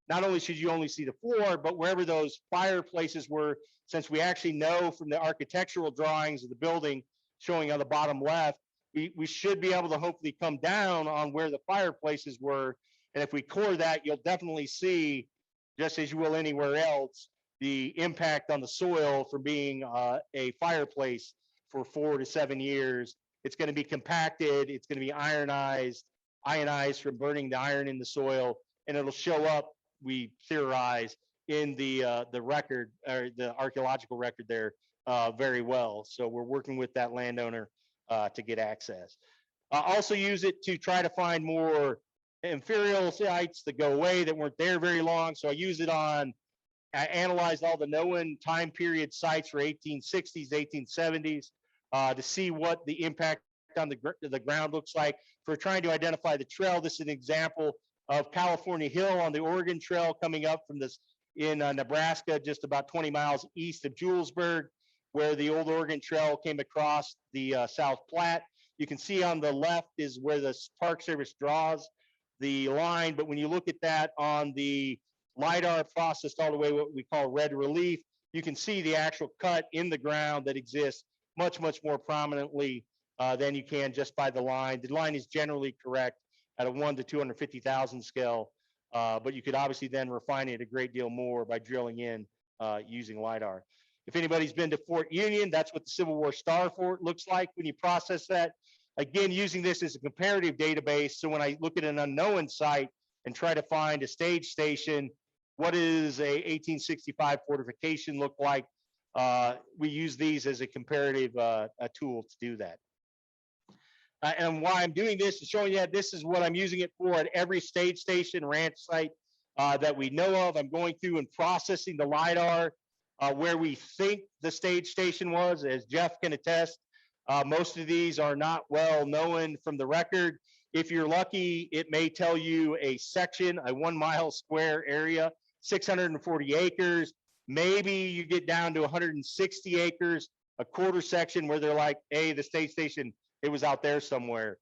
Speaker 3: not only should you only see the floor, but wherever those fireplaces were, since we actually know from the architectural drawings of the building showing on the bottom left, we should be able to hopefully come down on where the fireplaces were. And if we core that, you'll definitely see, just as you will anywhere else, the impact on the soil from being a fireplace for 4 to 7 years. It's going to be compacted. It's going to be ionized from burning the iron in the soil, and it'll show up, we theorize, in the record, or the archaeological record there very well. So we're working with that landowner to get access. Also use it to try to find more inferior sites that go away that weren't there very long. So I analyzed all the known time period sites for 1860s, 1870s to see what the impact on the ground looks like. For trying to identify the trail, this is an example of California Hill on the Oregon Trail coming up from in Nebraska, just about 20 miles east of Julesburg, where the old Oregon Trail came across the South Platte. You can see on the left is where the Park Service draws the line, but when you look at that on the LiDAR processed all the way what we call red relief, you can see the actual cut in the ground that exists much, much more prominently than you can just by the line. The line is generally correct at a 1 to 250,000 scale, but you could obviously then refine it a great deal more by drilling in using LiDAR. If anybody's been to Fort Union, that's what the Civil War Star Fort looks like when you process that. Again, using this as a comparative database. So when I look at an unknown site and try to find a stage station, what does a 1865 fortification look like? We use these as a comparative a tool to do that. And why I'm doing this is showing you that this is what I'm using it for at every stage station ranch site that we know of. I'm going through and processing the LiDAR where we think the stage station was, as Jeff can attest. Most of these are not well known from the record. If you're lucky, it may tell you a section, a 1 mile square area, 640 acres. Maybe you get down to 160 acres, a quarter section where they're like, hey, the stage station, it was out there somewhere.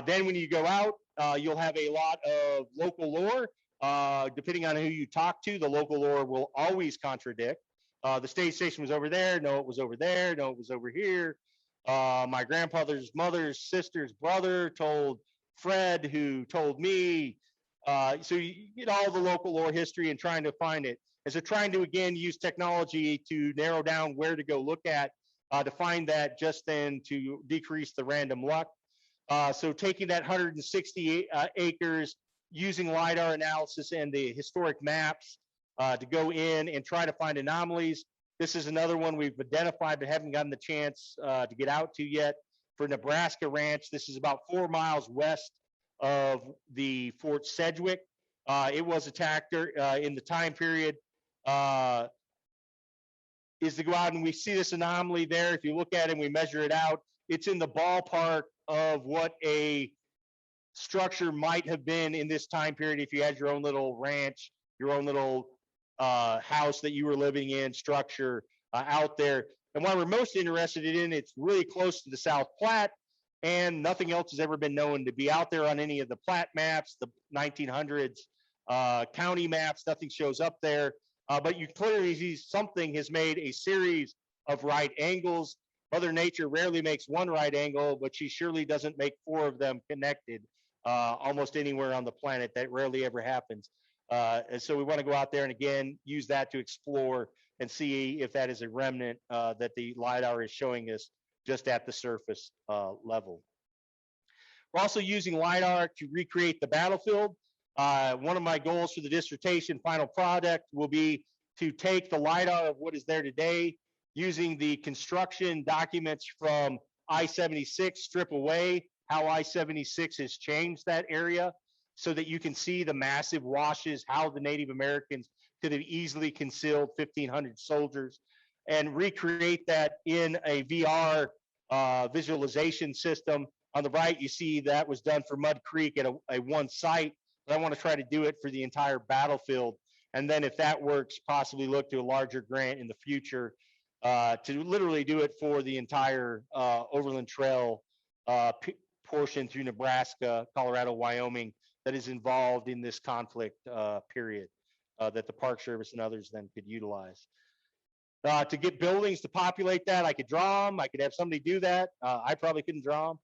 Speaker 3: Then when you go out, you'll have a lot of local lore. Depending on who you talk to, the local lore will always contradict. The stage station was over there. No, it was over there. No, it was over here. My grandfather's mother's sister's brother told Fred, who told me. So you get all the local lore history and trying to find it. And so trying to, again, use technology to narrow down where to go look at to find that, just then to decrease the random luck. So taking that 160 acres, using LiDAR analysis and the historic maps to go in and try to find anomalies. This is another one we've identified but haven't gotten the chance to get out to yet. For Nebraska Ranch, this is about 4 miles west of the Fort Sedgwick. It was attacked in the time period. Is to go out and we see this anomaly there. If you look at it and we measure it out, it's in the ballpark of what a structure might have been in this time period if you had your own little ranch, your own little house that you were living in, structure out there. And why we're most interested in, it's really close to the South Platte, and nothing else has ever been known to be out there on any of the Platte maps, the 1900s county maps. Nothing shows up there. But you clearly see something has made a series of right angles. Mother Nature rarely makes one right angle, but she surely doesn't make 4 of them connected almost anywhere on the planet. That rarely ever happens. And so we want to go out there and, again, use that to explore and see if that is a remnant that the LiDAR is showing us just at the surface level. We're also using LiDAR to recreate the battlefield. One of my goals for the dissertation final product will be to take the LiDAR of what is there today, using the construction documents from I-76, strip away how I-76 has changed that area so that you can see the massive washes, how the Native Americans could have easily concealed 1,500 soldiers, and recreate that in a VR visualization system. On the right, you see that was done for Mud Creek at a one site. But I want to try to do it for the entire battlefield. And then if that works, possibly look to a larger grant in the future to literally do it for the entire Overland Trail portion through Nebraska, Colorado, Wyoming, that is involved in this conflict period that the Park Service and others then could utilize. To get buildings to populate that, I could draw them. I could have somebody do that. I probably couldn't draw them.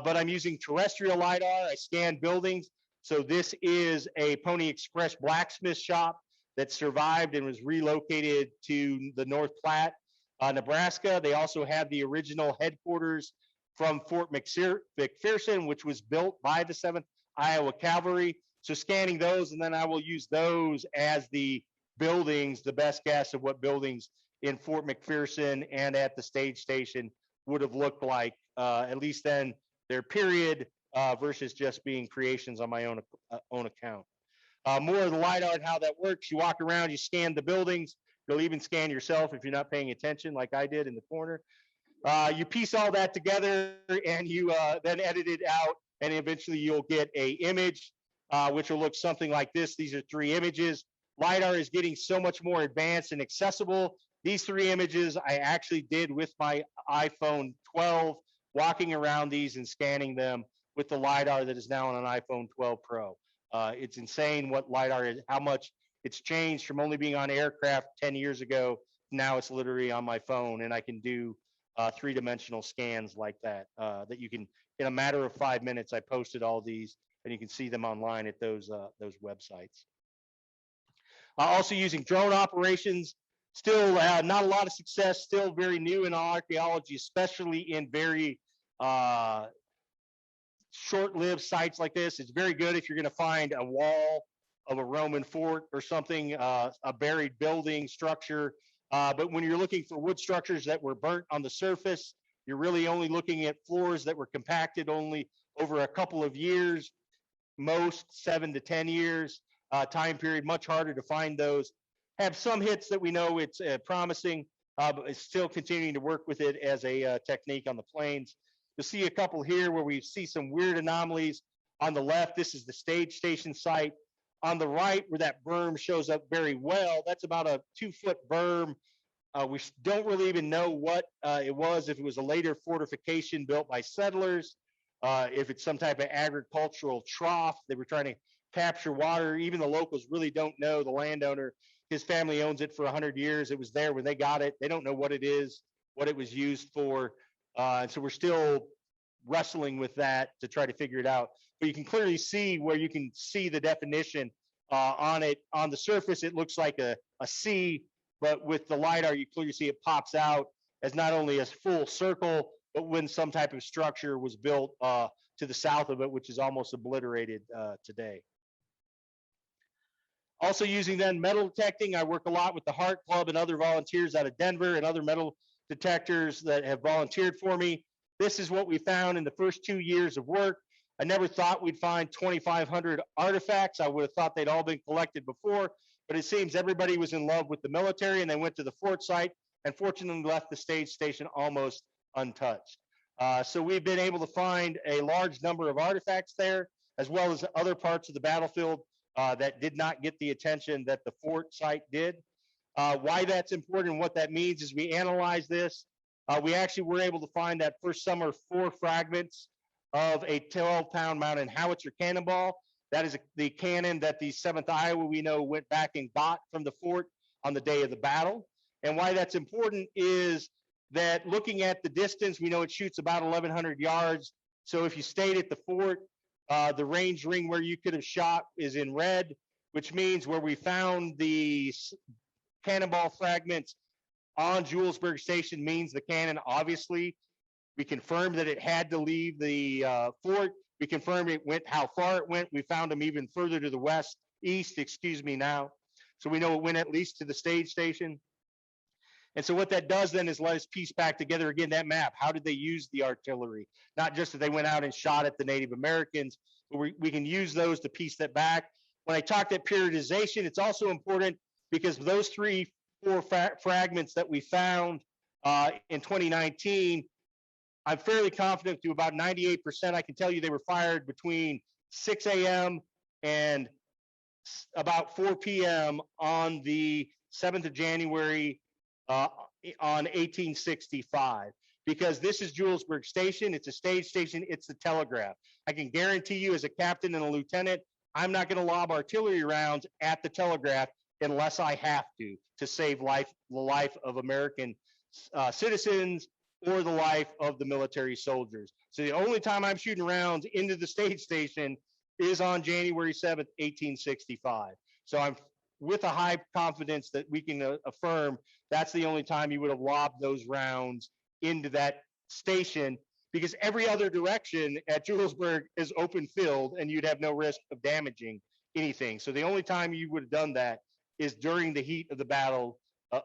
Speaker 3: But I'm using terrestrial LiDAR. I scan buildings. So this is a Pony Express blacksmith shop that survived and was relocated to the North Platte, Nebraska. They also have the original headquarters from Fort McPherson, which was built by the 7th Iowa Cavalry. So scanning those, and then I will use those as the buildings, the best guess of what buildings in Fort McPherson and at the stage station would have looked like, at least then their period versus just being creations on my own account. More of the LiDAR and how that works. You walk around, you scan the buildings. You'll even scan yourself if you're not paying attention like I did in the corner. You piece all that together and you then edit it out, and eventually you'll get a image which will look something like this. These are 3 images. LiDAR is getting so much more advanced and accessible. These 3 images I actually did with my iPhone 12, walking around these and scanning them with the LiDAR that is now on an iPhone 12 Pro. It's insane what LiDAR is, how much It's changed from only being on aircraft 10 years ago. Now it's literally on my phone, and I can do three-dimensional scans like that, that you can, in a matter of 5 minutes, I posted all these, and you can see them online at those websites. Also using drone operations, still not a lot of success, still very new in archaeology, especially in very short-lived sites like this. It's very good if you're going to find a wall of a Roman fort or something, a buried building structure. But when you're looking for wood structures that were burnt on the surface, you're really only looking at floors that were compacted only over a couple of years, most 7 to 10 years time period, much harder to find those. Have some hits that we know it's promising, but it's still continuing to work with it as a technique on the plains. You'll see a couple here where we see some weird anomalies. On the left, this is the stage station site. On the right, where that berm shows up very well, that's about a 2-foot berm. We don't really even know what it was, if it was a later fortification built by settlers, if it's some type of agricultural trough. They were trying to capture water. Even the locals really don't know. The landowner, his family owns it for 100 years. It was there when they got it. They don't know what it is, what it was used for. And so we're still wrestling with that to try to figure it out. But you can clearly see where you can see the definition on it. On the surface, it looks like a C, but with the LiDAR, you clearly see it pops out as not only a full circle, but when some type of structure was built to the south of it, which is almost obliterated today. Also using then metal detecting, I work a lot with the Heart Club and other volunteers out of Denver and other metal detectors that have volunteered for me. This is what we found in the first 2 years of work. I never thought we'd find 2,500 artifacts. I would have thought they'd all been collected before, but it seems everybody was in love with the military and they went to the fort site and fortunately left the stage station almost untouched. So we've been able to find a large number of artifacts there, as well as other parts of the battlefield that did not get the attention that the fort site did. Why that's important and what that means is we analyze this. We actually were able to find that first summer 4 fragments of a 12-pound mountain howitzer cannonball. That is the cannon that the 7th Iowa we know went back and got from the fort on the day of the battle. And why that's important is that looking at the distance, we know it shoots about 1,100 yards. So if you stayed at the fort, the range ring where you could have shot is in red, which means where we found the cannonball fragments on Julesburg Station means the cannon, obviously, we confirmed that it had to leave the fort. We confirmed it went how far it went. We found them even further to the east, excuse me now. So we know it went at least to the stage station. And so what that does then is let us piece back together again that map. How did they use the artillery? Not just that they went out and shot at the Native Americans, but we can use those to piece that back. When I talk that periodization, it's also important because those 4 fragments that we found in 2019, I'm fairly confident to about 98%. I can tell you they were fired between 6 a.m. and about 4 p.m. on the 7th of January on 1865, because this is Julesburg Station. It's a stage station. It's the telegraph. I can guarantee you as a captain and a lieutenant, I'm not going to lob artillery rounds at the telegraph unless I have to save the life of American citizens or the life of the military soldiers. So the only time I'm shooting rounds into the stage station is on January 7th, 1865. So I'm with a high confidence that we can affirm that's the only time you would have lobbed those rounds into that station, because every other direction at Julesburg is open field and you'd have no risk of damaging anything. So the only time you would have done that is during the heat of the battle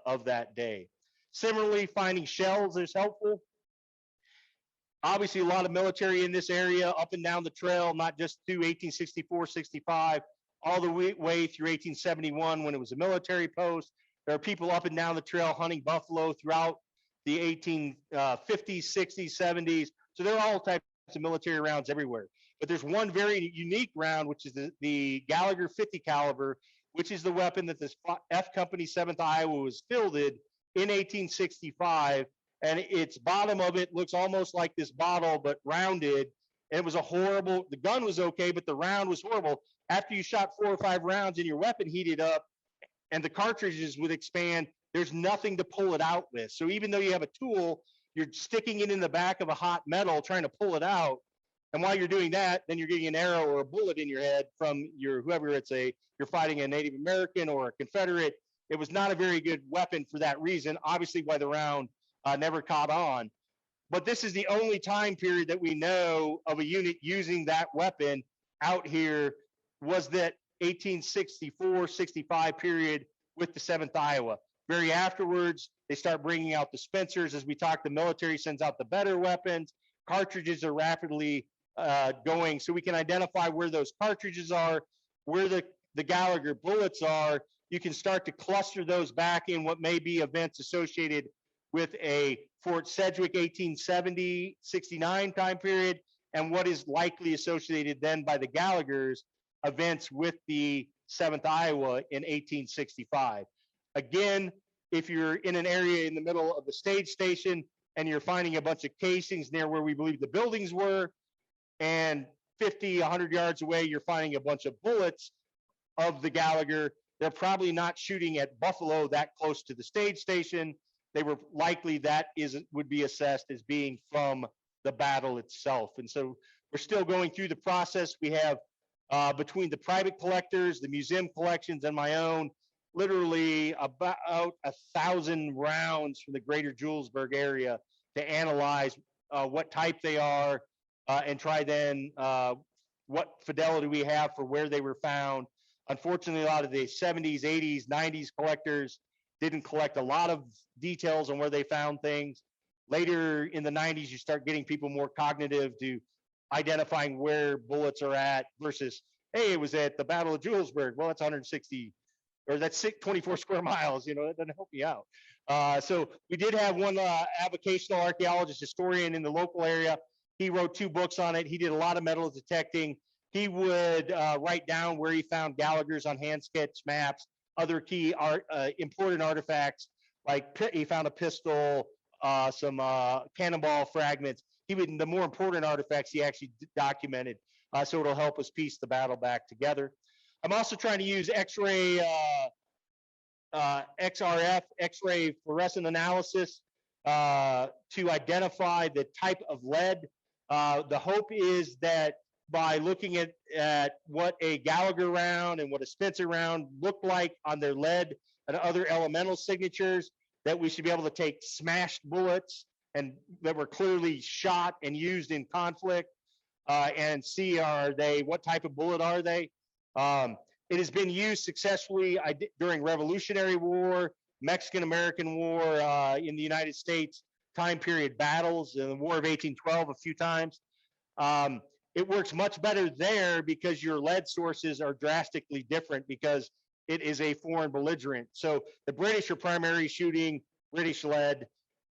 Speaker 3: of that day. Similarly, finding shells is helpful. Obviously, a lot of military in this area up and down the trail, not just through 1864, 65, all the way through 1871 when it was a military post. There are people up and down the trail hunting buffalo throughout the 1850s, 60s, 70s. So there are all types of military rounds everywhere. But there's one very unique round, which is the Gallagher 50 caliber, which is the weapon that this F Company 7th Iowa was fielded in 1865. And its bottom of it looks almost like this bottle, but rounded. And it was a horrible, the gun was okay, but the round was horrible. After you shot 4 or 5 rounds and your weapon heated up, and the cartridges would expand. There's nothing to pull it out with. So even though you have a tool, you're sticking it in the back of a hot metal, trying to pull it out. And while you're doing that, then you're getting an arrow or a bullet in your head from your whoever you're fighting a Native American or a Confederate. It was not a very good weapon for that reason, obviously why the round never caught on. But this is the only time period that we know of a unit using that weapon out here was that 1864-65 period with the 7th Iowa. Very afterwards, they start bringing out the Spencers. As we talked, the military sends out the better weapons. Cartridges are rapidly going, so we can identify where those cartridges are, where the Gallagher bullets are. You can start to cluster those back in what may be events associated with a Fort Sedgwick 1870-69 time period, and what is likely associated then by the Gallagher's events with the 7th Iowa in 1865. Again, if you're in an area in the middle of the stage station and you're finding a bunch of casings near where we believe the buildings were, and 50, 100 yards away, you're finding a bunch of bullets of the Gallagher, they're probably not shooting at Buffalo that close to the stage station. They were likely would be assessed as being from the battle itself. And so we're still going through the process. We have between the private collectors, the museum collections, and my own, literally about 1,000 rounds from the greater Julesburg area to analyze what type they are and try then what fidelity we have for where they were found. Unfortunately, a lot of the 70s, 80s, 90s collectors didn't collect a lot of details on where they found things. Later in the 90s, you start getting people more cognitive to identifying where bullets are at versus, hey, it was at the Battle of Julesburg. Well, that's 160, or that's 24 square miles. You know, that doesn't help you out. So we did have one avocational archaeologist historian in the local area. He wrote 2 books on it. He did a lot of metal detecting. He would write down where he found Gallagher's on hand sketch maps, other key important artifacts, like he found a pistol, some cannonball fragments. The more important artifacts he actually documented, so it'll help us piece the battle back together. I'm also trying to use X-ray, XRF, X-ray fluorescent analysis to identify the type of lead. The hope is that by looking at what a Gallagher round and what a Spencer round looked like on their lead and other elemental signatures, that we should be able to take smashed bullets and that were clearly shot and used in conflict and see what type of bullet are they. It has been used successfully during Revolutionary War, Mexican-American War in the United States, time period battles, in the War of 1812 a few times. It works much better there because your lead sources are drastically different because it is a foreign belligerent. So the British are primarily shooting British lead.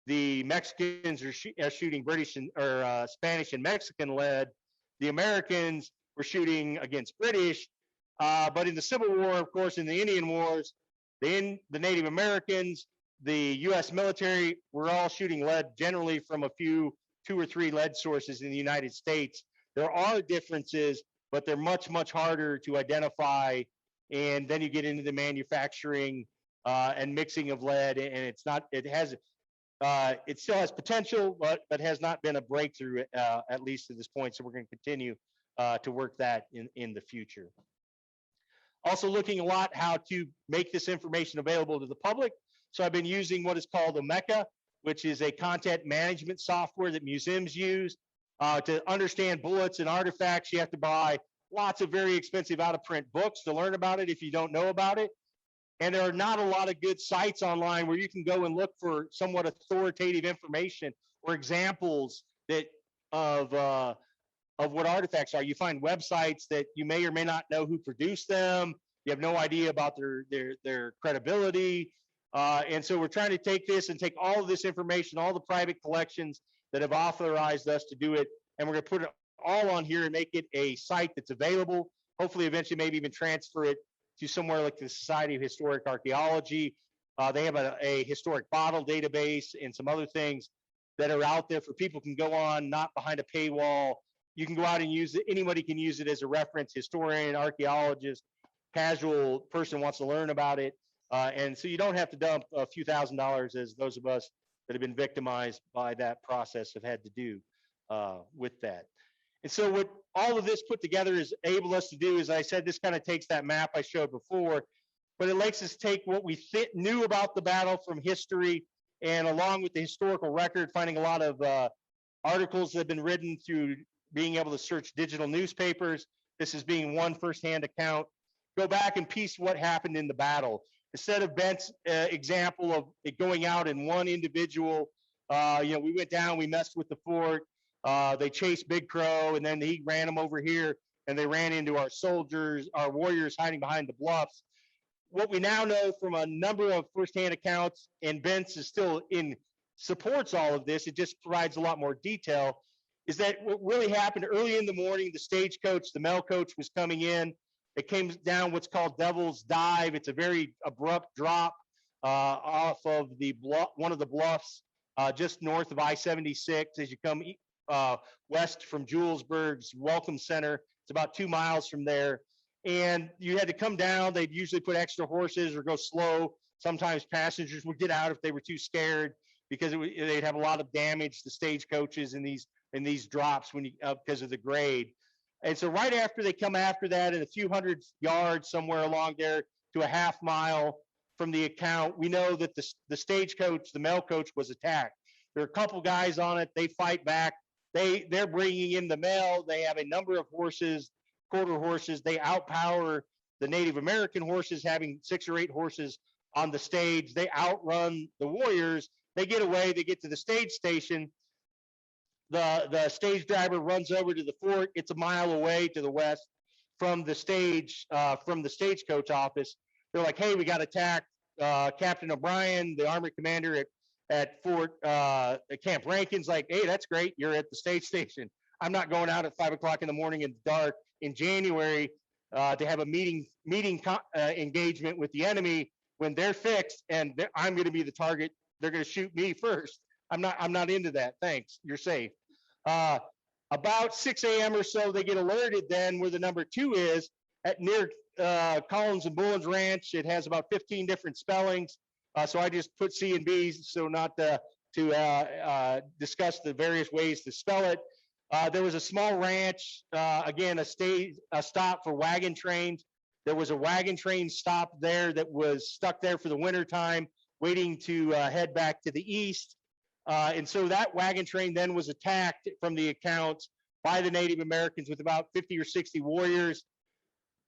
Speaker 3: The Mexicans are shooting British or Spanish and Mexican lead. The Americans were shooting against British. But in the Civil War, of course, in the Indian Wars, the Native Americans, the U.S. military were all shooting lead generally from 2 or 3 lead sources in the United States. There are differences, but they're much, much harder to identify. And then you get into the manufacturing and mixing of lead, and it still has potential, but has not been a breakthrough at least to this point. So we're going to continue to work that in the future. Also looking a lot how to make this information available to the public. So I've been using what is called Omeka, which is a content management software that museums use. To understand bullets and artifacts, you have to buy lots of very expensive out-of-print books to learn about it if you don't know about it. And there are not a lot of good sites online where you can go and look for somewhat authoritative information or examples of what artifacts are. You find websites that you may or may not know who produced them. You have no idea about their credibility. And so we're trying to take this and take all of this information, all the private collections that have authorized us to do it, and we're going to put it all on here and make it a site that's available. Hopefully, eventually, maybe even transfer it to somewhere like the Society of Historic Archaeology. They have a historic bottle database and some other things that are out there for people can go on, not behind a paywall. You can go out and use it. Anybody can use it as a reference, historian, archaeologist, casual person wants to learn about it. And so you don't have to dump a few $1,000s as those of us that have been victimized by that process have had to do with that. And so what all of this put together is able us to do, as I said, this kind of takes that map I showed before, but it lets us take what we knew about the battle from history, and along with the historical record, finding a lot of articles that have been written through being able to search digital newspapers. This is being one firsthand account. Go back and piece what happened in the battle. Instead of Bent's example of it going out in one individual, we went down, we messed with the fort, they chased Big Crow, and then he ran them over here, and they ran into our soldiers, our warriors hiding behind the bluffs. What we now know from a number of firsthand accounts, and Bent's is still supports all of this, it just provides a lot more detail, is that what really happened early in the morning, the stagecoach, the mail coach was coming in. It came down what's called Devil's Dive. It's a very abrupt drop off of one of the bluffs just north of I-76 as you come west from Julesburg's Welcome Center. It's about 2 miles from there. And you had to come down. They'd usually put extra horses or go slow. Sometimes passengers would get out if they were too scared because they'd have a lot of damage to stagecoaches in these drops because of the grade. And so right after they come after that, in a few hundred yards somewhere along there to a half mile from the account, we know that the stagecoach, the mail coach, was attacked. There are a couple guys on it. They fight back. They're bringing in the mail. They have a number of horses, quarter horses. They outpower the Native American horses, having 6 or 8 horses on the stage. They outrun the warriors. They get away. They get to the stage station. The stage driver runs over to the fort. It's a mile away to the west from the stagecoach office. They're like, hey, we got attacked. Captain O'Brien, the armored commander at Camp Rankin's like, hey, that's great. You're at the stage station. I'm not going out at 5 o'clock in the morning in the dark in January to have a meeting engagement with the enemy when they're fixed and I'm going to be the target. They're going to shoot me first. I'm not into that. Thanks. You're safe. About 6 a.m. or so, they get alerted then where the number 2 is at near Collins and Bullen's Ranch. It has about 15 different spellings. So I just put C and B so not to discuss the various ways to spell it. There was a small ranch, again, a stop for wagon trains. There was a wagon train stop there that was stuck there for the winter time, waiting to head back to the east. And so that wagon train then was attacked from the accounts by the Native Americans with about 50 or 60 warriors.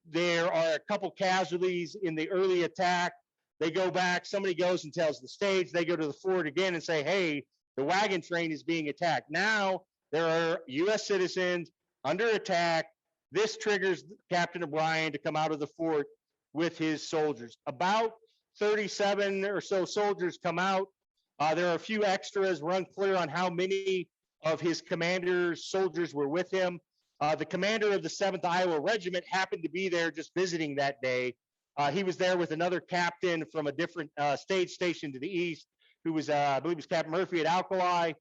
Speaker 3: There are a couple casualties in the early attack. They go back, somebody goes and tells the stage, they go to the fort again and say, hey, the wagon train is being attacked. Now there are US citizens under attack. This triggers Captain O'Brien to come out of the fort with his soldiers. About 37 or so soldiers come out. There are a few extras. We're unclear on how many of his commander's soldiers were with him. The commander of the 7th Iowa Regiment happened to be there just visiting that day. He was there with another captain from a different stage station to the east, who was, I believe it was Captain Murphy at Alkali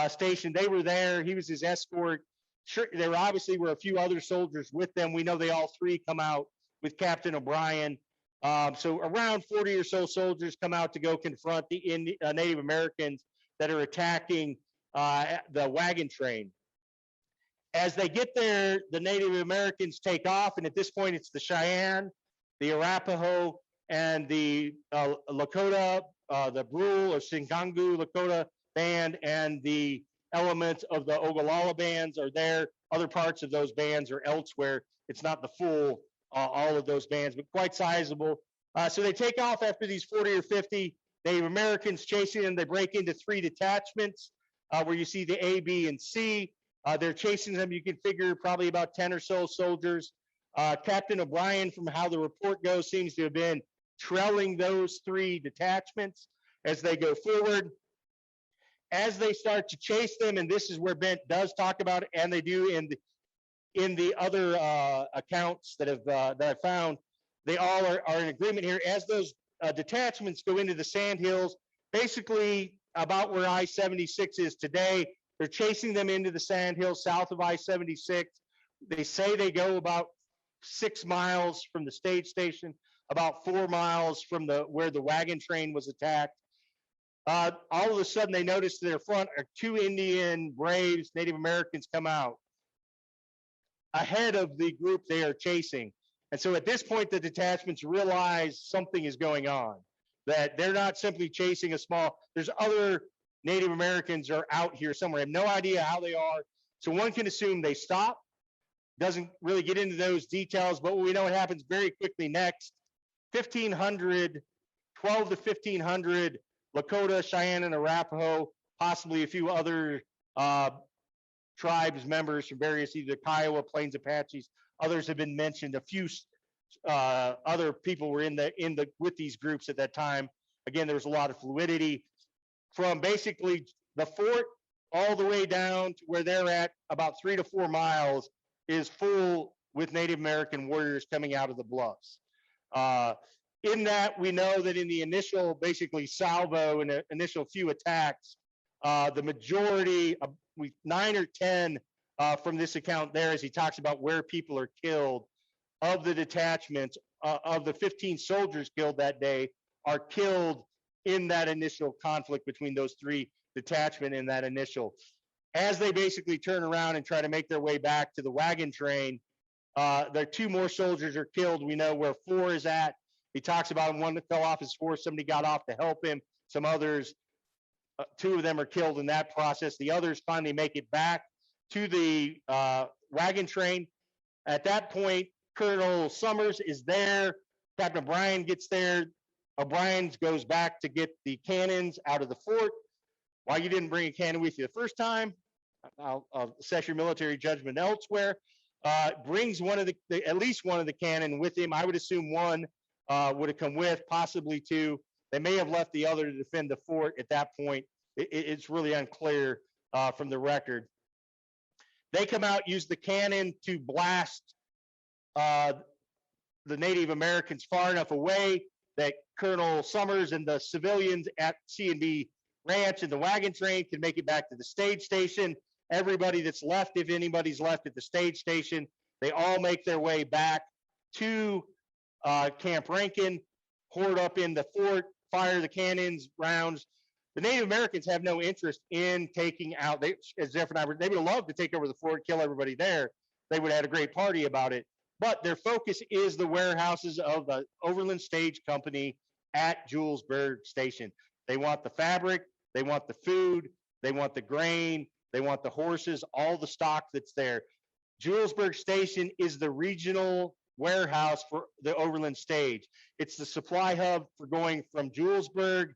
Speaker 3: Station. They were there. He was his escort. Sure, there obviously were a few other soldiers with them. We know they all 3 come out with Captain O'Brien. So around 40 or so soldiers come out to go confront the Native Americans that are attacking the wagon train. As they get there, the Native Americans take off, and at this point it's the Cheyenne, the Arapaho, and the Lakota, the Brule or Singangu Lakota band, and the elements of the Ogallala bands are there. Other parts of those bands are elsewhere. It's not the full all of those bands, but quite sizable. So they take off after these 40 or 50 Native Americans chasing them. They break into 3 detachments where you see the A, B, and C. They're chasing them. You can figure probably about 10 or so soldiers. Captain O'Brien, from how the report goes, seems to have been trailing those 3 detachments as they go forward. As they start to chase them, and this is where Bent does talk about it, and they do in the other accounts that I found, they all are in agreement here. As those detachments go into the sandhills, basically about where I-76 is today, they're chasing them into the sandhills south of I-76. They say they go about 6 miles from the stage station. about 4 miles from where the wagon train was attacked. All of a sudden, they noticed to their front are 2 Indian braves, Native Americans, come out ahead of the group they are chasing. And so at this point, the detachments realize something is going on, that they're not simply chasing there's other Native Americans are out here somewhere. I have no idea how they are. So one can assume they stop. Doesn't really get into those details, but we know what happens very quickly next. 1,500, 12 to 1,500 Lakota, Cheyenne, and Arapaho, possibly a few other tribes members from various, either Kiowa, Plains Apaches, others have been mentioned. A few other people were with these groups at that time. Again, there was a lot of fluidity from basically the fort all the way down to where they're at, about 3 to 4 miles, is full with Native American warriors coming out of the bluffs. In that, we know that in the initial, basically salvo and initial few attacks, the majority, 9 or 10 from this account there, as he talks about where people are killed, of the detachments, of the 15 soldiers killed that day, are killed in that initial conflict between those 3 detachments in that initial. As they basically turn around and try to make their way back to the wagon train, there are 2 more soldiers are killed. We know where 4 is at. He talks about one that fell off his horse. Somebody got off to help him. Some others, 2 of them are killed in that process. The others finally make it back to the wagon train. At that point, Colonel Summers is there. Captain O'Brien gets there. O'Brien goes back to get the cannons out of the fort. Why you didn't bring a cannon with you the first time, I'll assess your military judgment elsewhere. Brings one of at least one of the cannon with him. I would assume 1 would have come with, possibly 2. They may have left the other to defend the fort at that point. It's really unclear from the record. They come out, use the cannon to blast the Native Americans far enough away that Colonel Summers and the civilians at C&B Ranch and the wagon train can make it back to the stage station. Everybody that's left, if anybody's left at the stage station, they all make their way back to Camp Rankin, hoard up in the fort, fire the cannons, rounds. The Native Americans have no interest in taking out, as Jeff and I were, they would have loved to take over the fort, kill everybody there. They would have had a great party about it. But their focus is the warehouses of the Overland Stage Company at Julesburg Station. They want the fabric, they want the food, they want the grain, they want the horses, all the stock that's there. Julesburg Station is the regional warehouse for the Overland Stage. It's the supply hub for going from Julesburg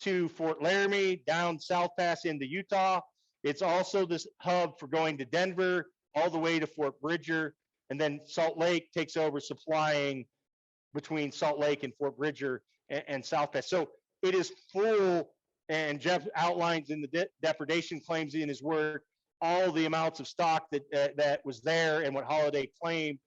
Speaker 3: to Fort Laramie, down South Pass into Utah. It's also this hub for going to Denver, all the way to Fort Bridger, and then Salt Lake takes over supplying between Salt Lake and Fort Bridger and South Pass. So it is full, and Jeff outlines in the depredation claims in his work all the amounts of stock that was there and what Holiday claimed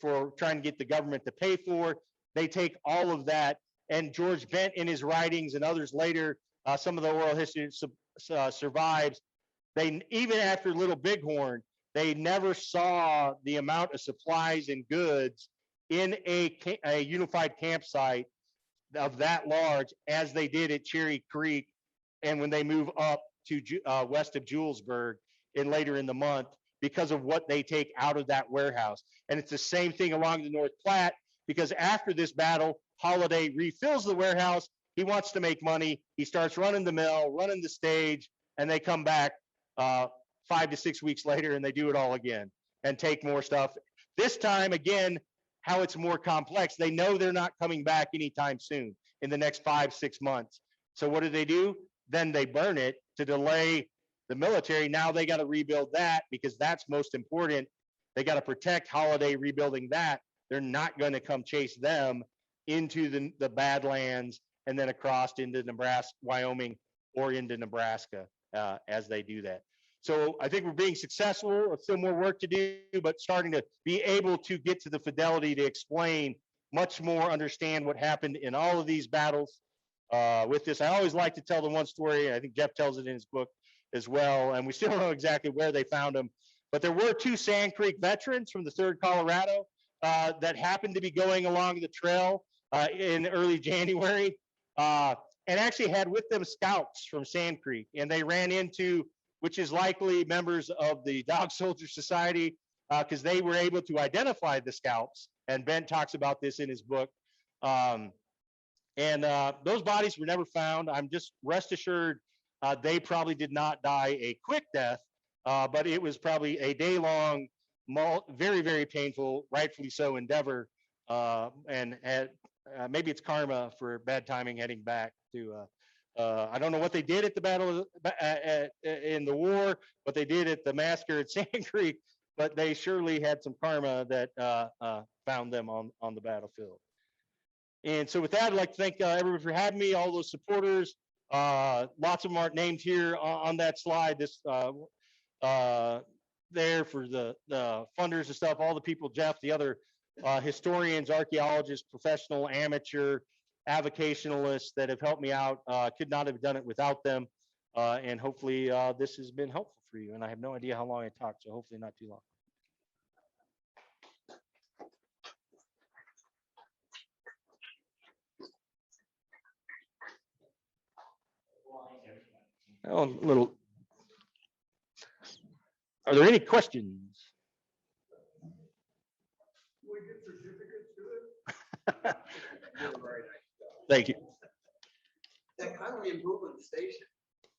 Speaker 3: for trying to get the government to pay for. They take all of that, and George Bent in his writings and others later, some of the oral history survives. They, even after Little Bighorn, they never saw the amount of supplies and goods in a unified campsite of that large as they did at Cherry Creek, and when they move up to west of Julesburg later in the month, because of what they take out of that warehouse. And it's the same thing along the North Platte, because after this battle, Holiday refills the warehouse. He wants to make money. He starts running the mill, running the stage, and they come back 5 to 6 weeks later and they do it all again and take more stuff. This time, again, how it's more complex. They know they're not coming back anytime soon in the next 5-6 months. So what do? Then they burn it to delay the military. Now they got to rebuild that because that's most important. They got to protect Holiday rebuilding that. They're not going to come chase them into the Badlands and then across into Nebraska, Wyoming, or into Nebraska as they do that. So I think we're being successful. Still more work to do, but starting to be able to get to the fidelity to explain much more, understand what happened in all of these battles. With this, I always like to tell the one story. I think Jeff tells it in his book as well, and we still don't know exactly where they found them. But there were 2 Sand Creek veterans from the 3rd Colorado that happened to be going along the trail in early January, and actually had with them scouts from Sand Creek, and they ran into, which is likely members of the Dog Soldier Society, because they were able to identify the scouts, and Ben talks about this in his book. And those bodies were never found. I'm just rest assured they probably did not die a quick death, but it was probably a day-long, very, very painful, rightfully so, endeavor. And maybe it's karma for bad timing heading back to. I don't know what they did at the battle in the war, what they did at the massacre at Sand Creek, but they surely had some karma that found them on the battlefield. And so with that, I'd like to thank everybody for having me, all those supporters. Lots of them aren't named here on that slide. This there for the funders and stuff, all the people, Jeff, the other historians, archaeologists, professional, amateur, avocationalists that have helped me out. Could not have done it without them. And hopefully this has been helpful for you. And I have no idea how long I talked, so hopefully not too long. Oh, little. Are there any questions?
Speaker 4: We get certificates to it?
Speaker 3: Thank you.
Speaker 4: That kind of improvement station,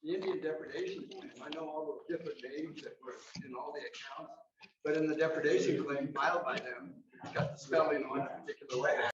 Speaker 4: the Indian depredation claim, I know all those different names that were in all the accounts, but in the depredation claim filed by them, got the spelling on a particular way.